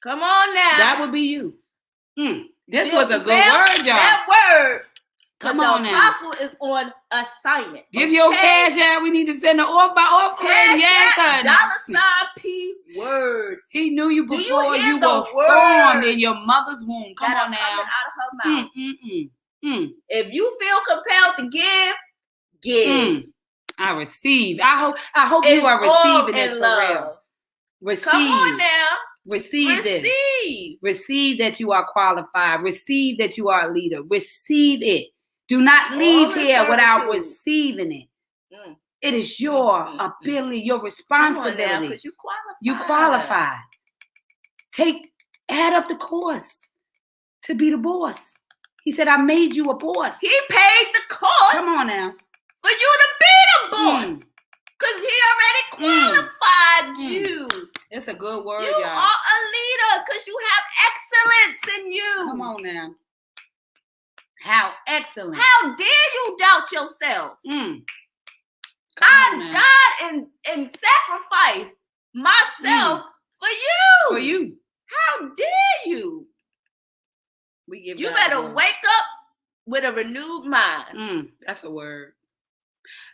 Come on now. That would be you. This was a good word, y'all. That word. Come on now. The apostle is on assignment. Give your cash out. We need to send an offering. Yes, honey. $P words. He knew you before you were formed in your mother's womb. Come on now. Out of her mouth. If you feel compelled to give. I receive. I hope you are receiving this for real. Receive. Come on now. Receive this. Receive that you are qualified. Receive that you are a leader. Receive it. Do not leave here without receiving it. It is your ability, your responsibility. Because you qualified. Add up the cost to be the boss. He said, I made you a boss. He paid the cost. Come on now. For you to be the boss. Because he already qualified you. It's a good word, you y'all. You are a leader because you have excellence in you. Come on now. How excellent. How dare you doubt yourself? I died and sacrificed myself for you. For you. How dare you? You better wake up with a renewed mind. That's a word.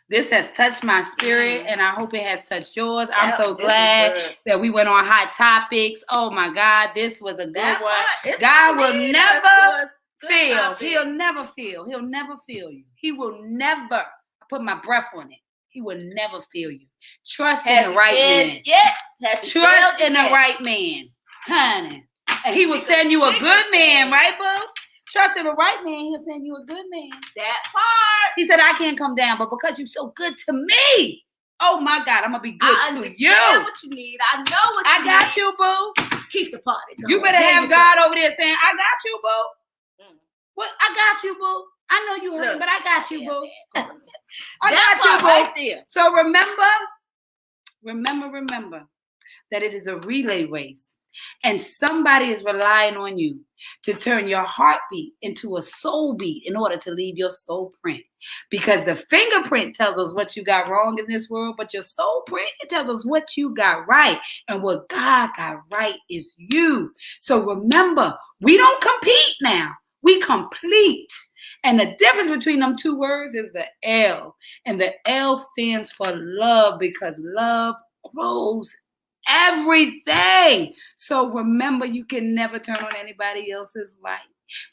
This has touched my spirit, and I hope it has touched yours. I'm so glad that we went on hot topics. Oh my God, this was a good one. God will never fail. He'll never fail. He'll never fail you. He will never. I put my breath on it. He will never fail you. Trust in the right man. Trust in the right man, honey. And he will send you a good man, right, boo? Trust in the right man, he'll send you a good man. That part. He said, I can't come down, but because you're so good to me, oh my God, I'm going to be good to you. I understand what you need. I know what you need. I got you, boo. Keep the party going. You better have God over there saying, I got you, boo. What? I got you, boo. I know you heard, but I got you, boo. I got you, boo. Right there. So remember that it is a relay race. And somebody is relying on you to turn your heartbeat into a soul beat in order to leave your soul print. Because the fingerprint tells us what you got wrong in this world, but your soul print, it tells us what you got right. And what God got right is you. So remember, we don't compete now. We complete. And the difference between them two words is the L. And the L stands for love, because love grows everything. So remember, you can never turn on anybody else's light,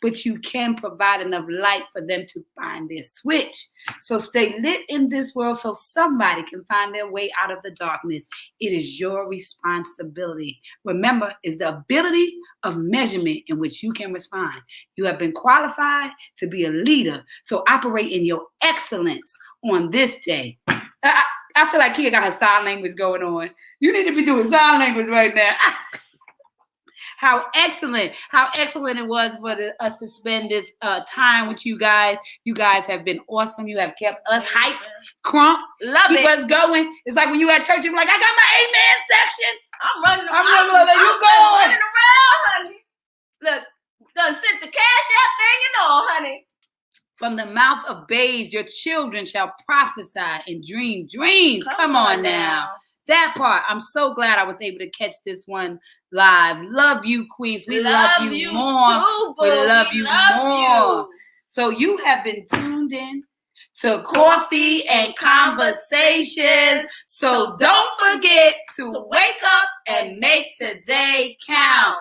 but you can provide enough light for them to find their switch. So stay lit in this world so somebody can find their way out of the darkness. It is your responsibility. Remember, it's the ability of measurement in which you can respond. You have been qualified to be a leader. So operate in your excellence on this day. I feel like Kia got her sign language going on. You need to be doing sign language right now. How excellent it was for us to spend this time with you guys. You guys have been awesome. You have kept us hyped, crump, keep us going. It's like when you at church, you're like, I got my amen section. I'm running around. I'm running around, honey. Look, done sent the cash out thing and all, honey. From the mouth of babes, your children shall prophesy and dream dreams. Come on now. That part, I'm so glad I was able to catch this one live. Love you, Queens. We love you more. Too, we love you more. So you have been tuned in to coffee and conversations. So don't forget to wake up and make today count.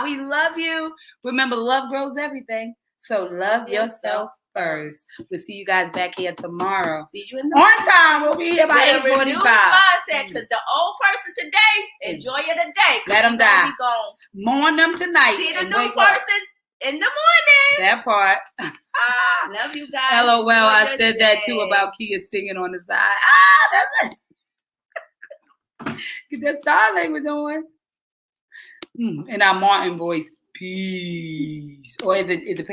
We love you. Remember, love grows everything. So love yourself first. We'll see you guys back here tomorrow. See you in the on time. We'll be here by 8:45. Mindset, because the old person today, enjoy it today. Let them die. Mourn them tonight. See the new person in the morning. That part. Love you guys. LOL. I said that too about Kia singing on the side. That's it. Get that sign language on. In our Martin voice. Peace. Or is it